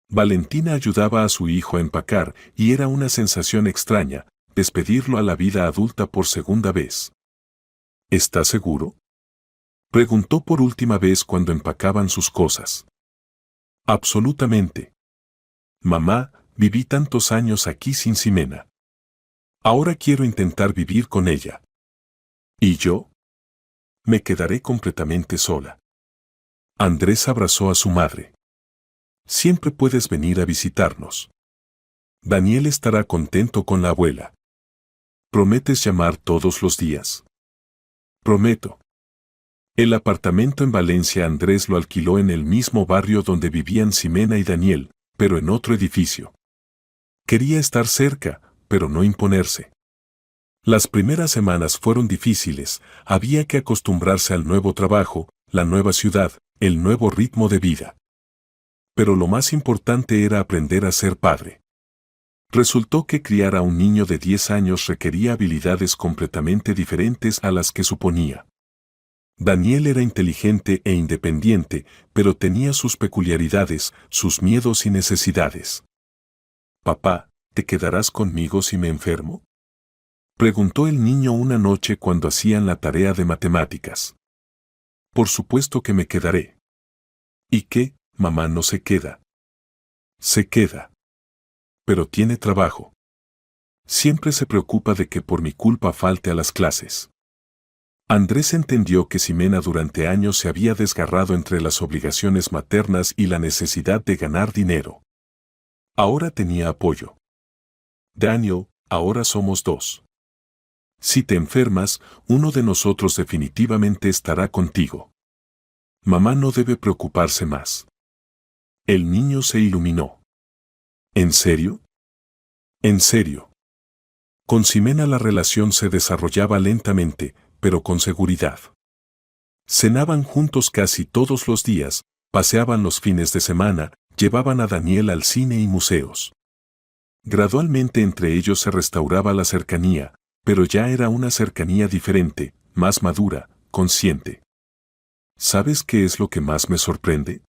Valentina ayudaba a su hijo a empacar y era una sensación extraña, despedirlo a la vida adulta por segunda vez. ¿Estás seguro? Preguntó por última vez cuando empacaban sus cosas. Absolutamente. Mamá, viví tantos años aquí sin Ximena. Ahora quiero intentar vivir con ella. ¿Y yo? Me quedaré completamente sola. Andrés abrazó a su madre. Siempre puedes venir a visitarnos. Daniel estará contento con la abuela. ¿Prometes llamar todos los días? Prometo. El apartamento en Valencia Andrés lo alquiló en el mismo barrio donde vivían Ximena y Daniel, pero en otro edificio. Quería estar cerca, pero no imponerse. Las primeras semanas fueron difíciles, había que acostumbrarse al nuevo trabajo, la nueva ciudad, el nuevo ritmo de vida. Pero lo más importante era aprender a ser padre. Resultó que criar a un niño de 10 años requería habilidades completamente diferentes a las que suponía. Daniel era inteligente e independiente, pero tenía sus peculiaridades, sus miedos y necesidades. Papá, ¿te quedarás conmigo si me enfermo? Preguntó el niño una noche cuando hacían la tarea de matemáticas. Por supuesto que me quedaré. ¿Y qué? Mamá no se queda. Se queda. Pero tiene trabajo. Siempre se preocupa de que por mi culpa falte a las clases. Andrés entendió que Ximena durante años se había desgarrado entre las obligaciones maternas y la necesidad de ganar dinero. Ahora tenía apoyo. Daniel, ahora somos dos. Si te enfermas, uno de nosotros definitivamente estará contigo. Mamá no debe preocuparse más. El niño se iluminó. ¿En serio? En serio. Con Ximena la relación se desarrollaba lentamente, pero con seguridad. Cenaban juntos casi todos los días, paseaban los fines de semana, llevaban a Daniel al cine y museos. Gradualmente entre ellos se restauraba la cercanía, pero ya era una cercanía diferente, más madura, consciente. ¿Sabes qué es lo que más me sorprende?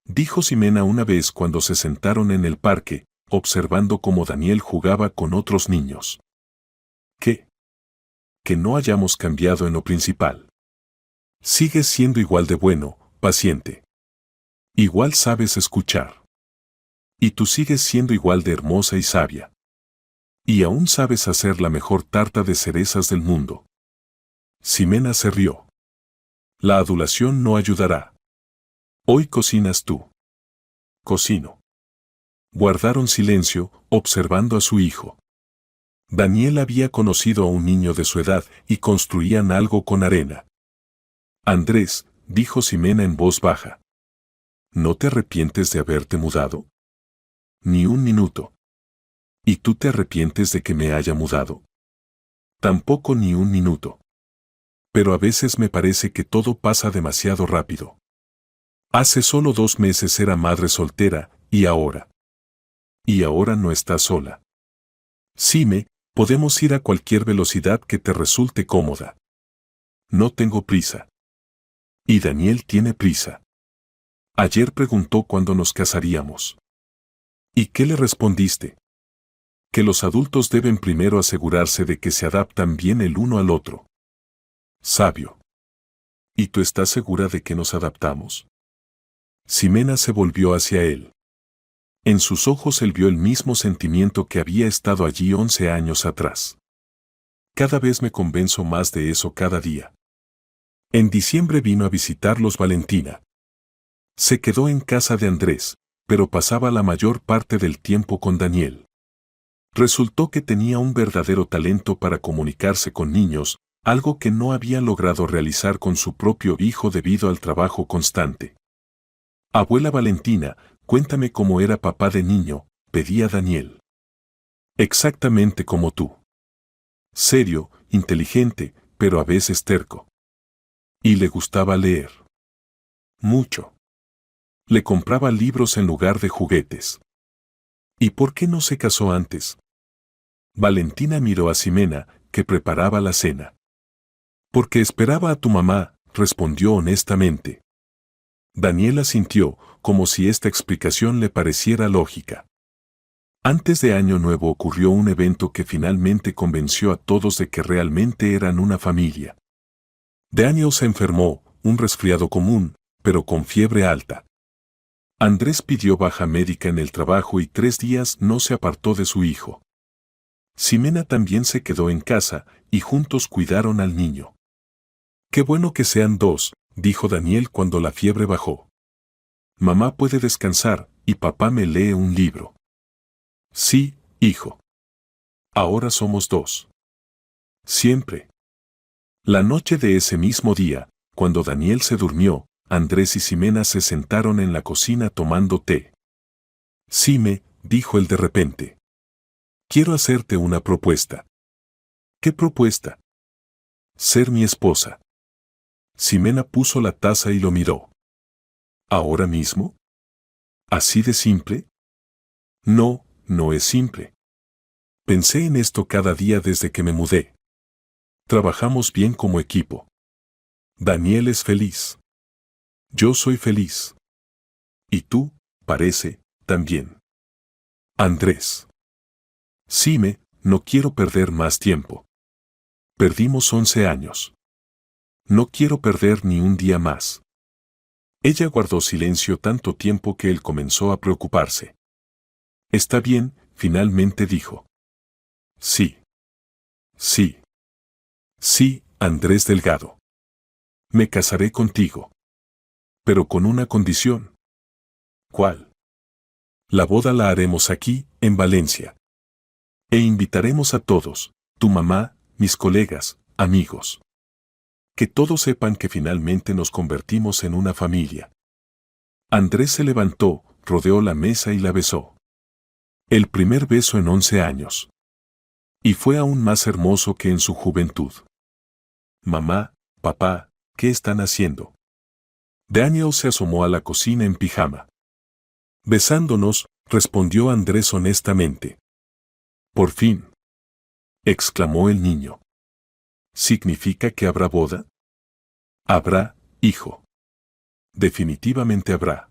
Dijo Ximena una vez cuando se sentaron en el parque, observando cómo Daniel jugaba con otros niños. ¿Qué? Que no hayamos cambiado en lo principal. Sigues siendo igual de bueno, paciente. Igual sabes escuchar. Y tú sigues siendo igual de hermosa y sabia. Y aún sabes hacer la mejor tarta de cerezas del mundo. Ximena se rió. La adulación no ayudará. Hoy cocinas tú. Cocino. Guardaron silencio, observando a su hijo. Daniel había conocido a un niño de su edad y construían algo con arena. Andrés, dijo Ximena en voz baja. ¿No te arrepientes de haberte mudado? Ni un minuto. ¿Y tú te arrepientes de que me haya mudado? Tampoco ni un minuto. Pero a veces me parece que todo pasa demasiado rápido. Hace solo 2 meses era madre soltera, y ahora. Y ahora no estás sola. Xime, podemos ir a cualquier velocidad que te resulte cómoda. No tengo prisa. Y Daniel tiene prisa. Ayer preguntó cuándo nos casaríamos. ¿Y qué le respondiste? Que los adultos deben primero asegurarse de que se adaptan bien el uno al otro. Sabio. ¿Y tú estás segura de que nos adaptamos? Ximena se volvió hacia él. En sus ojos él vio el mismo sentimiento que había estado allí 11 años atrás. Cada vez me convenzo más de eso cada día. En diciembre vino a visitarlos Valentina. Se quedó en casa de Andrés, pero pasaba la mayor parte del tiempo con Daniel. Resultó que tenía un verdadero talento para comunicarse con niños, algo que no había logrado realizar con su propio hijo debido al trabajo constante. Abuela Valentina, cuéntame cómo era papá de niño, pedía Daniel. Exactamente como tú. Serio, inteligente, pero a veces terco. Y le gustaba leer. Mucho. Le compraba libros en lugar de juguetes. ¿Y por qué no se casó antes? Valentina miró a Ximena, que preparaba la cena. Porque esperaba a tu mamá, respondió honestamente. Daniel asintió, como si esta explicación le pareciera lógica. Antes de Año Nuevo ocurrió un evento que finalmente convenció a todos de que realmente eran una familia. Daniel se enfermó, un resfriado común, pero con fiebre alta. Andrés pidió baja médica en el trabajo y 3 días no se apartó de su hijo. Ximena también se quedó en casa, y juntos cuidaron al niño. Qué bueno que sean 2, dijo Daniel cuando la fiebre bajó. Mamá puede descansar, y papá me lee un libro. Sí, hijo. Ahora somos 2. Siempre. La noche de ese mismo día, cuando Daniel se durmió, Andrés y Ximena se sentaron en la cocina tomando té. Xime, dijo él de repente. Quiero hacerte una propuesta. ¿Qué propuesta? Ser mi esposa. Ximena puso la taza y lo miró. ¿Ahora mismo? ¿Así de simple? No, no es simple. Pensé en esto cada día desde que me mudé. Trabajamos bien como equipo. Daniel es feliz. Yo soy feliz. Y tú, parece, también. Andrés. Xime, no quiero perder más tiempo. Perdimos 11 años. No quiero perder ni un día más. Ella guardó silencio tanto tiempo que él comenzó a preocuparse. Está bien, finalmente dijo. Sí. Sí. Sí, Andrés Delgado. Me casaré contigo. Pero con una condición. ¿Cuál? La boda la haremos aquí, en Valencia. E invitaremos a todos, tu mamá, mis colegas, amigos. Que todos sepan que finalmente nos convertimos en una familia. Andrés se levantó, rodeó la mesa y la besó. El primer beso en 11 años. Y fue aún más hermoso que en su juventud. Mamá, papá, ¿qué están haciendo? Daniel se asomó a la cocina en pijama. Besándonos, respondió Andrés honestamente. Por fin. Exclamó el niño. ¿Significa que habrá boda? Habrá, hijo. Definitivamente habrá.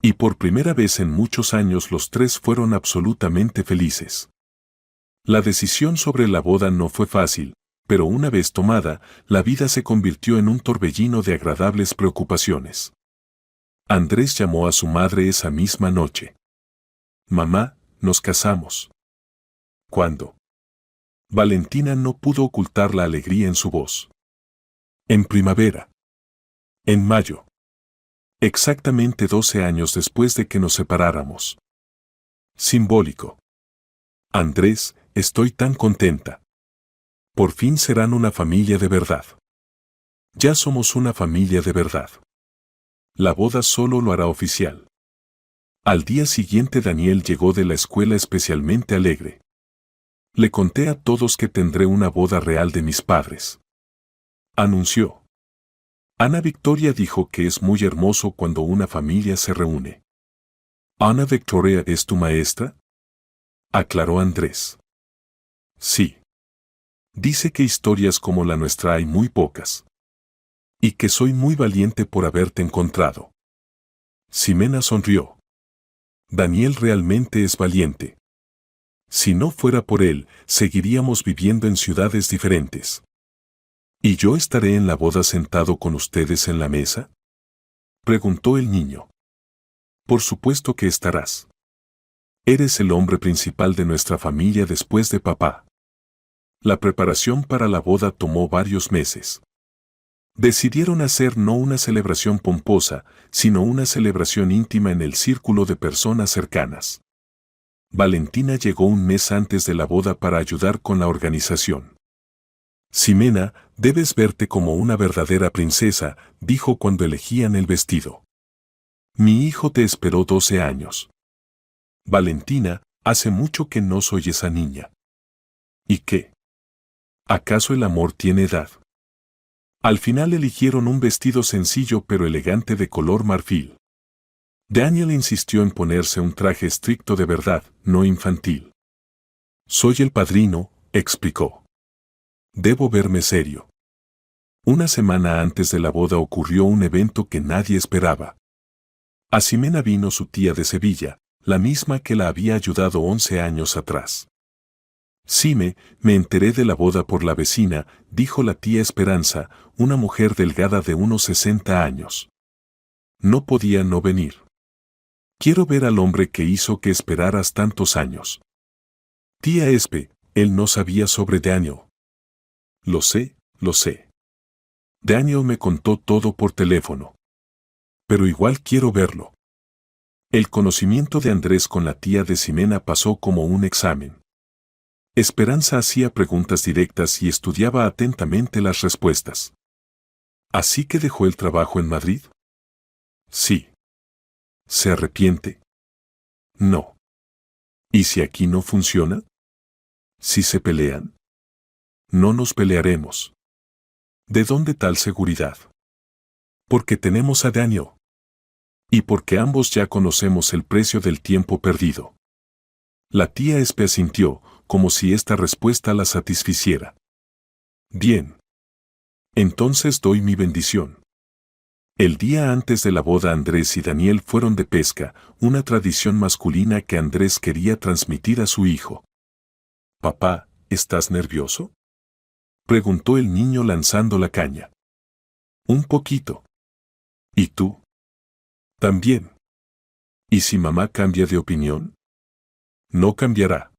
Y por primera vez en muchos años los 3 fueron absolutamente felices. La decisión sobre la boda no fue fácil, pero una vez tomada, la vida se convirtió en un torbellino de agradables preocupaciones. Andrés llamó a su madre esa misma noche. Mamá, nos casamos. ¿Cuándo? Valentina no pudo ocultar la alegría en su voz. En primavera. En mayo. Exactamente 12 años después de que nos separáramos. Simbólico. Andrés, estoy tan contenta. Por fin serán una familia de verdad. Ya somos una familia de verdad. La boda solo lo hará oficial. Al día siguiente Daniel llegó de la escuela especialmente alegre. Le conté a todos que tendré una boda real de mis padres. Anunció. Ana Victoria dijo que es muy hermoso cuando una familia se reúne. ¿Ana Victoria es tu maestra? Aclaró Andrés. Sí. Dice que historias como la nuestra hay muy pocas. Y que soy muy valiente por haberte encontrado. Ximena sonrió. Daniel realmente es valiente. Si no fuera por él, seguiríamos viviendo en ciudades diferentes. ¿Y yo estaré en la boda sentado con ustedes en la mesa? Preguntó el niño. Por supuesto que estarás. Eres el hombre principal de nuestra familia después de papá. La preparación para la boda tomó varios meses. Decidieron hacer no una celebración pomposa, sino una celebración íntima en el círculo de personas cercanas. Valentina llegó un mes antes de la boda para ayudar con la organización. Ximena, debes verte como una verdadera princesa, dijo cuando elegían el vestido. Mi hijo te esperó 12 años. Valentina, hace mucho que no soy esa niña. ¿Y qué? ¿Acaso el amor tiene edad? Al final eligieron un vestido sencillo pero elegante de color marfil. Daniel insistió en ponerse un traje estricto de verdad, no infantil. Soy el padrino, explicó. Debo verme serio. Una semana antes de la boda ocurrió un evento que nadie esperaba. A Ximena vino su tía de Sevilla, la misma que la había ayudado 11 años atrás. Xime, me enteré de la boda por la vecina, dijo la tía Esperanza, una mujer delgada de unos 60 años. No podía no venir. Quiero ver al hombre que hizo que esperaras tantos años. Tía Espe, él no sabía sobre Daniel. Lo sé, lo sé. Daniel me contó todo por teléfono. Pero igual quiero verlo. El conocimiento de Andrés con la tía de Ximena pasó como un examen. Esperanza hacía preguntas directas y estudiaba atentamente las respuestas. ¿Así que dejó el trabajo en Madrid? Sí. ¿Se arrepiente? No. ¿Y si aquí no funciona? ¿Si se pelean? No nos pelearemos. ¿De dónde tal seguridad? Porque tenemos a Daniel. Y porque ambos ya conocemos el precio del tiempo perdido. La tía Espe asintió, como si esta respuesta la satisficiera. Bien. Entonces doy mi bendición. El día antes de la boda Andrés y Daniel fueron de pesca, una tradición masculina que Andrés quería transmitir a su hijo. Papá, ¿estás nervioso? Preguntó el niño lanzando la caña. Un poquito. ¿Y tú? También. ¿Y si mamá cambia de opinión? No cambiará.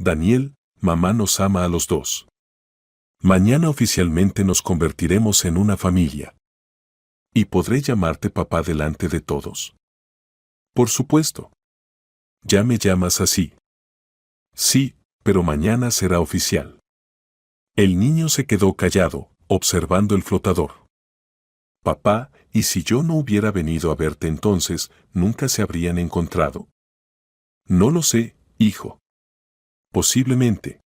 Daniel, mamá nos ama a los dos. Mañana oficialmente nos convertiremos en una familia. ¿Y podré llamarte papá delante de todos? Por supuesto. ¿Ya me llamas así? Sí, pero mañana será oficial. El niño se quedó callado, observando el flotador. Papá, ¿y si yo no hubiera venido a verte entonces, nunca se habrían encontrado? No lo sé, hijo. Posiblemente.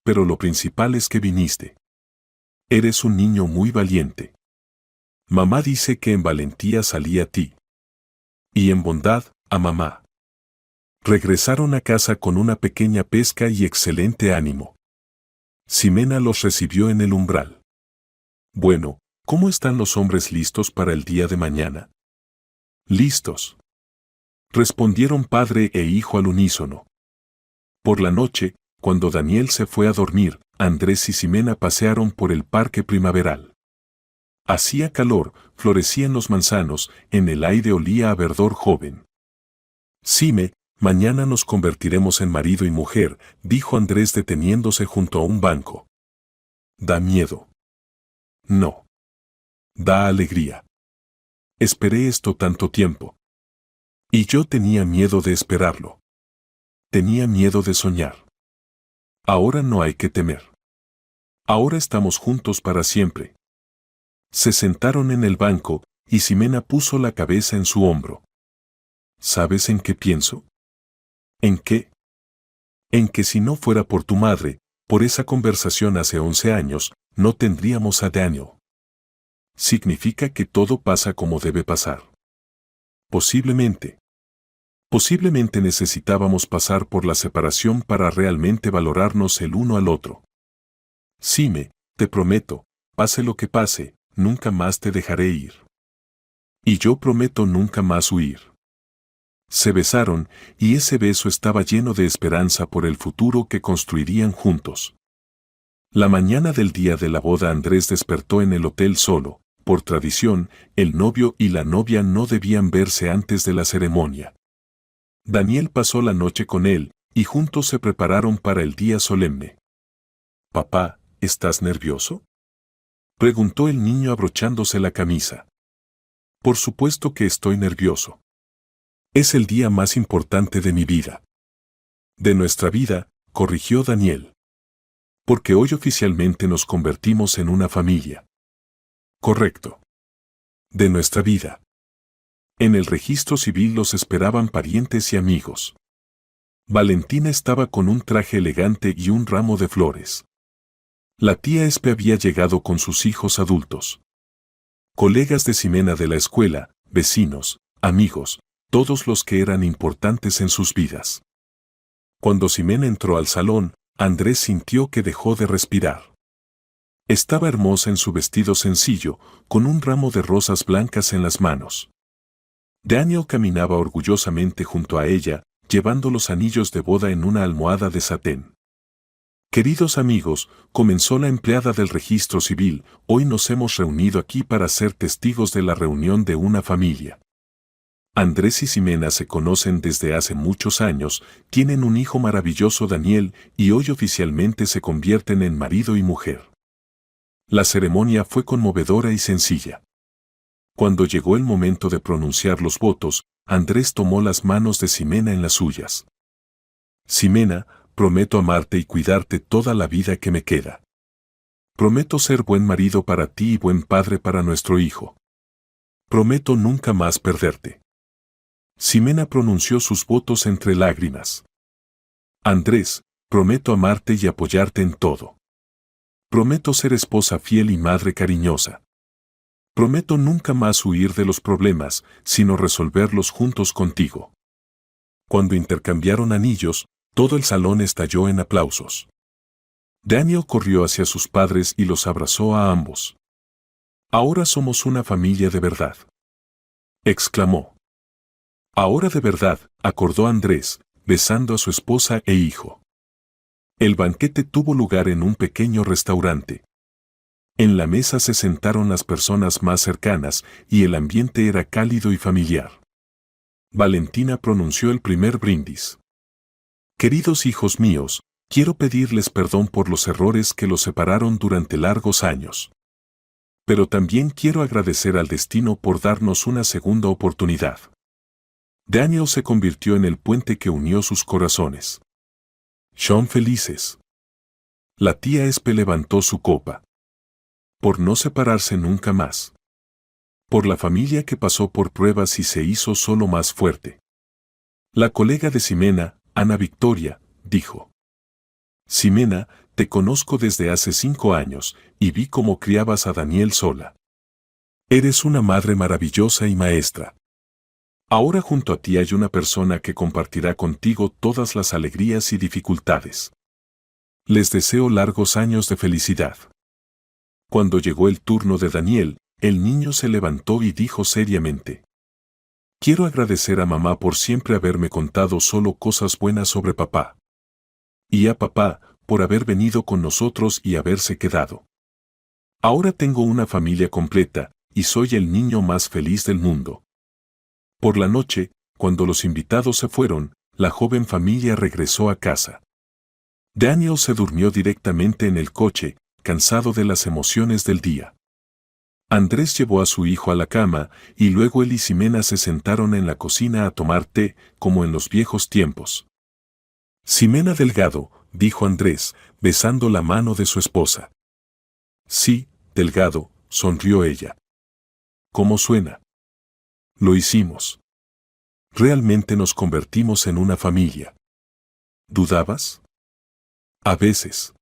Pero lo principal es que viniste. Eres un niño muy valiente. Mamá dice que en valentía salí a ti. Y en bondad, a mamá. Regresaron a casa con una pequeña pesca y excelente ánimo. Ximena los recibió en el umbral. Bueno, ¿cómo están los hombres listos para el día de mañana? Listos. Respondieron padre e hijo al unísono. Por la noche, cuando Daniel se fue a dormir, Andrés y Ximena pasearon por el parque primaveral. Hacía calor, florecían los manzanos, en el aire olía a verdor joven. Xime, mañana nos convertiremos en marido y mujer, dijo Andrés deteniéndose junto a un banco. Da miedo. No. Da alegría. Esperé esto tanto tiempo. Y yo tenía miedo de esperarlo. tenía miedo de soñar. Ahora no hay que temer. Ahora estamos juntos para siempre. Se sentaron en el banco, y Ximena puso la cabeza en su hombro. ¿Sabes en qué pienso? ¿En qué? En que si no fuera por tu madre, por esa conversación hace 11 años, no tendríamos a Daniel. Significa que todo pasa como debe pasar. Posiblemente. Posiblemente necesitábamos pasar por la separación para realmente valorarnos el uno al otro. Xime, te prometo, pase lo que pase, nunca más te dejaré ir. Y yo prometo nunca más huir. Se besaron, y ese beso estaba lleno de esperanza por el futuro que construirían juntos. La mañana del día de la boda Andrés despertó en el hotel solo. Por tradición, el novio y la novia no debían verse antes de la ceremonia. Daniel pasó la noche con él, y juntos se prepararon para el día solemne. «Papá, ¿estás nervioso?», preguntó el niño abrochándose la camisa. «Por supuesto que estoy nervioso. Es el día más importante de mi vida». «De nuestra vida», corrigió Daniel. «Porque hoy oficialmente nos convertimos en una familia». «Correcto. De nuestra vida». En el registro civil los esperaban parientes y amigos. Valentina estaba con un traje elegante y un ramo de flores. La tía Espe había llegado con sus hijos adultos. Colegas de Ximena de la escuela, vecinos, amigos, todos los que eran importantes en sus vidas. Cuando Ximena entró al salón, Andrés sintió que dejó de respirar. Estaba hermosa en su vestido sencillo, con un ramo de rosas blancas en las manos. Daniel caminaba orgullosamente junto a ella, llevando los anillos de boda en una almohada de satén. «Queridos amigos», comenzó la empleada del registro civil, «hoy nos hemos reunido aquí para ser testigos de la reunión de una familia. Andrés y Ximena se conocen desde hace muchos años, tienen un hijo maravilloso Daniel, y hoy oficialmente se convierten en marido y mujer». La ceremonia fue conmovedora y sencilla. Cuando llegó el momento de pronunciar los votos, Andrés tomó las manos de Ximena en las suyas. «Ximena, prometo amarte y cuidarte toda la vida que me queda. Prometo ser buen marido para ti y buen padre para nuestro hijo. Prometo nunca más perderte». Ximena pronunció sus votos entre lágrimas. «Andrés, prometo amarte y apoyarte en todo. Prometo ser esposa fiel y madre cariñosa. Prometo nunca más huir de los problemas, sino resolverlos juntos contigo». Cuando intercambiaron anillos, todo el salón estalló en aplausos. Daniel corrió hacia sus padres y los abrazó a ambos. «Ahora somos una familia de verdad», exclamó. «Ahora de verdad», acordó Andrés, besando a su esposa e hijo. El banquete tuvo lugar en un pequeño restaurante. En la mesa se sentaron las personas más cercanas y el ambiente era cálido y familiar. Valentina pronunció el primer brindis. «Queridos hijos míos, quiero pedirles perdón por los errores que los separaron durante largos años. Pero también quiero agradecer al destino por darnos una segunda oportunidad». Daniel se convirtió en el puente que unió sus corazones. «Son felices». La tía Espe levantó su copa. «Por no separarse nunca más. Por la familia que pasó por pruebas y se hizo solo más fuerte». La colega de Ximena, Ana Victoria, dijo: «Ximena, te conozco desde hace 5 años, y vi cómo criabas a Daniel sola. Eres una madre maravillosa y maestra. Ahora junto a ti hay una persona que compartirá contigo todas las alegrías y dificultades. Les deseo largos años de felicidad». Cuando llegó el turno de Daniel, el niño se levantó y dijo seriamente: «Quiero agradecer a mamá por siempre haberme contado solo cosas buenas sobre papá. Y a papá, por haber venido con nosotros y haberse quedado. Ahora tengo una familia completa, y soy el niño más feliz del mundo». Por la noche, cuando los invitados se fueron, la joven familia regresó a casa. Daniel se durmió directamente en el coche, cansado de las emociones del día. Andrés llevó a su hijo a la cama, y luego él y Ximena se sentaron en la cocina a tomar té, como en los viejos tiempos. Ximena Delgado, dijo Andrés, besando la mano de su esposa. Sí, Delgado, sonrió ella. ¿Cómo suena? Lo hicimos. Realmente nos convertimos en una familia. ¿Dudabas? A veces.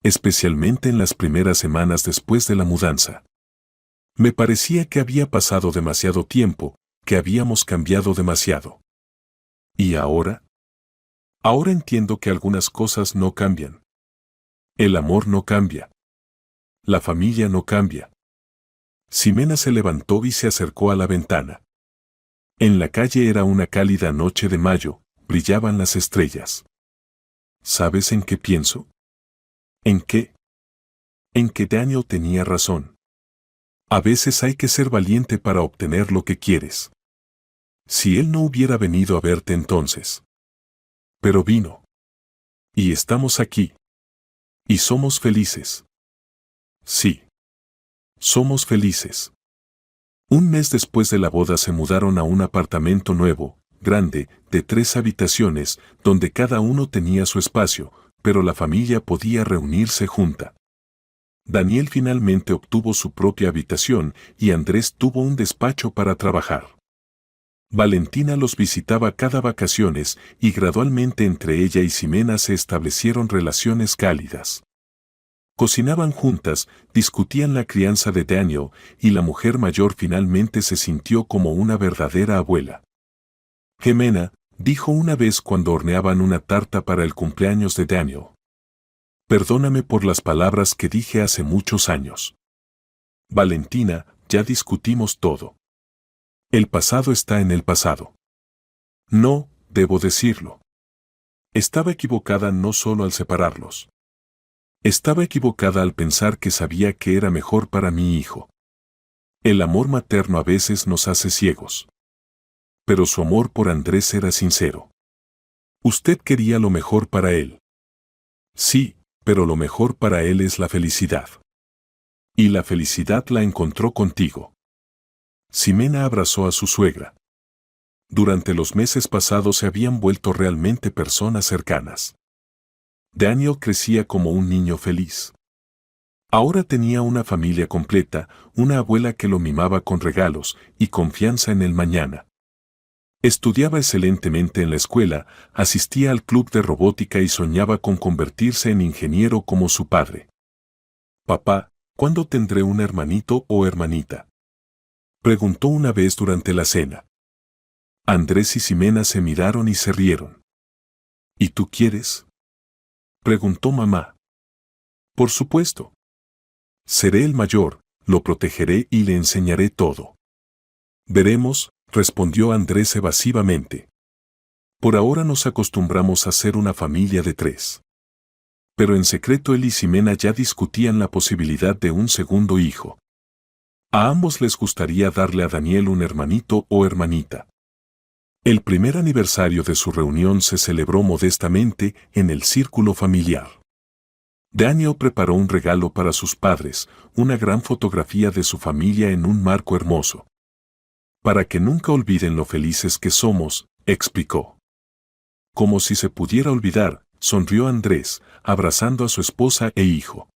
Especialmente en las primeras semanas después de la mudanza. Me parecía que había pasado demasiado tiempo, que habíamos cambiado demasiado. ¿Y ahora? Ahora entiendo que algunas cosas no cambian. El amor no cambia. La familia no cambia. Ximena se levantó y se acercó a la ventana. En la calle era una cálida noche de mayo, brillaban las estrellas. ¿Sabes en qué pienso? ¿En qué? En que Daniel tenía razón. A veces hay que ser valiente para obtener lo que quieres. Si él no hubiera venido a verte entonces. Pero vino. Y estamos aquí. Y somos felices. Sí. Somos felices. Un mes después de la boda se mudaron a un apartamento nuevo, grande, de 3 habitaciones, donde cada uno tenía su espacio, pero la familia podía reunirse junta. Daniel finalmente obtuvo su propia habitación y Andrés tuvo un despacho para trabajar. Valentina los visitaba cada vacaciones y gradualmente entre ella y Ximena se establecieron relaciones cálidas. Cocinaban juntas, discutían la crianza de Daniel y la mujer mayor finalmente se sintió como una verdadera abuela. Ximena, dijo una vez cuando horneaban una tarta para el cumpleaños de Daniel. Perdóname por las palabras que dije hace muchos años. Valentina, ya discutimos todo. El pasado está en el pasado. No, debo decirlo. Estaba equivocada no solo al separarlos. Estaba equivocada al pensar que sabía que era mejor para mi hijo. El amor materno a veces nos hace ciegos. Pero su amor por Andrés era sincero. Usted quería lo mejor para él. Sí, pero lo mejor para él es la felicidad. Y la felicidad la encontró contigo. Ximena abrazó a su suegra. Durante los meses pasados se habían vuelto realmente personas cercanas. Daniel crecía como un niño feliz. Ahora tenía una familia completa, una abuela que lo mimaba con regalos y confianza en el mañana. Estudiaba excelentemente en la escuela, asistía al club de robótica y soñaba con convertirse en ingeniero como su padre. Papá, ¿cuándo tendré un hermanito o hermanita? Preguntó una vez durante la cena. Andrés y Ximena se miraron y se rieron. ¿Y tú quieres? Preguntó mamá. Por supuesto. Seré el mayor, lo protegeré y le enseñaré todo. Veremos, respondió Andrés evasivamente. Por ahora nos acostumbramos a ser una familia de 3. Pero en secreto él y Ximena ya discutían la posibilidad de un segundo hijo. A ambos les gustaría darle a Daniel un hermanito o hermanita. El primer aniversario de su reunión se celebró modestamente en el círculo familiar. Daniel preparó un regalo para sus padres, una gran fotografía de su familia en un marco hermoso. Para que nunca olviden lo felices que somos, explicó. Como si se pudiera olvidar, sonrió Andrés, abrazando a su esposa e hijo.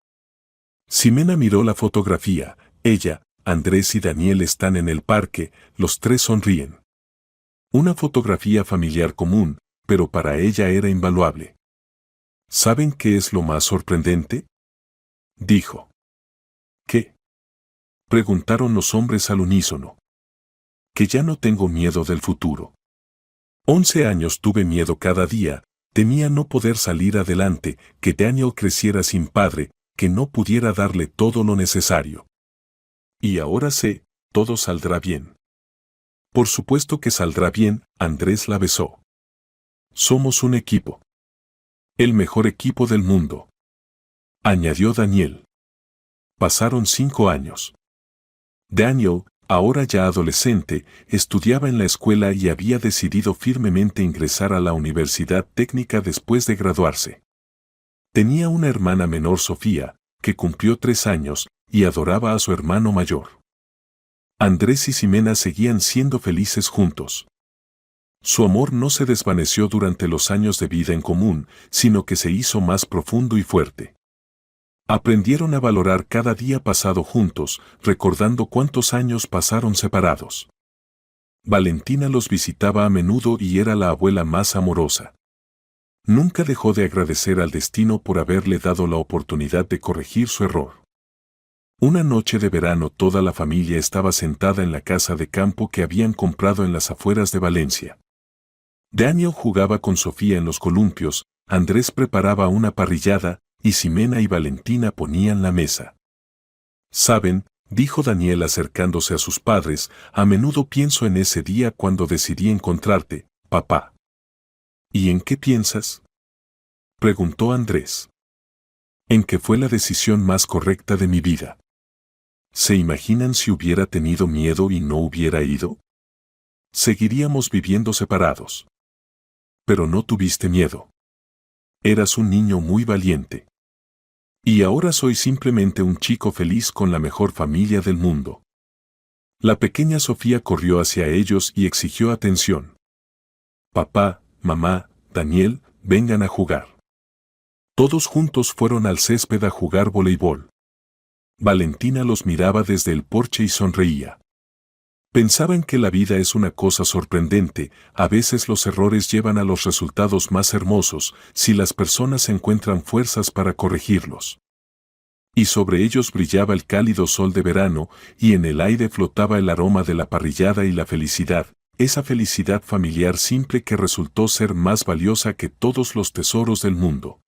Ximena miró la fotografía, ella, Andrés y Daniel están en el parque, los 3 sonríen. Una fotografía familiar común, pero para ella era invaluable. ¿Saben qué es lo más sorprendente? Dijo. ¿Qué? Preguntaron los hombres al unísono. Que ya no tengo miedo del futuro. 11 años tuve miedo cada día, temía no poder salir adelante, que Daniel creciera sin padre, que no pudiera darle todo lo necesario. Y ahora sé, todo saldrá bien. Por supuesto que saldrá bien, Andrés la besó. Somos un equipo. El mejor equipo del mundo. Añadió Daniel. Pasaron 5 años. Daniel, ahora ya adolescente, estudiaba en la escuela y había decidido firmemente ingresar a la Universidad Técnica después de graduarse. Tenía una hermana menor, Sofía, que cumplió 3 años, y adoraba a su hermano mayor. Andrés y Ximena seguían siendo felices juntos. Su amor no se desvaneció durante los años de vida en común, sino que se hizo más profundo y fuerte. Aprendieron a valorar cada día pasado juntos, recordando cuántos años pasaron separados. Valentina los visitaba a menudo y era la abuela más amorosa. Nunca dejó de agradecer al destino por haberle dado la oportunidad de corregir su error. Una noche de verano toda la familia estaba sentada en la casa de campo que habían comprado en las afueras de Valencia. Daniel jugaba con Sofía en los columpios, Andrés preparaba una parrillada, y Ximena y Valentina ponían la mesa. «¿Saben?», dijo Daniel acercándose a sus padres, «a menudo pienso en ese día cuando decidí encontrarte, papá». «¿Y en qué piensas?», preguntó Andrés. «En que fue la decisión más correcta de mi vida». ¿Se imaginan si hubiera tenido miedo y no hubiera ido? Seguiríamos viviendo separados. Pero no tuviste miedo. Eras un niño muy valiente. Y ahora soy simplemente un chico feliz con la mejor familia del mundo. La pequeña Sofía corrió hacia ellos y exigió atención. «Papá, mamá, Daniel, vengan a jugar». Todos juntos fueron al césped a jugar voleibol. Valentina los miraba desde el porche y sonreía. Pensaban que la vida es una cosa sorprendente, a veces los errores llevan a los resultados más hermosos, si las personas encuentran fuerzas para corregirlos. Y sobre ellos brillaba el cálido sol de verano, y en el aire flotaba el aroma de la parrillada y la felicidad, esa felicidad familiar simple que resultó ser más valiosa que todos los tesoros del mundo.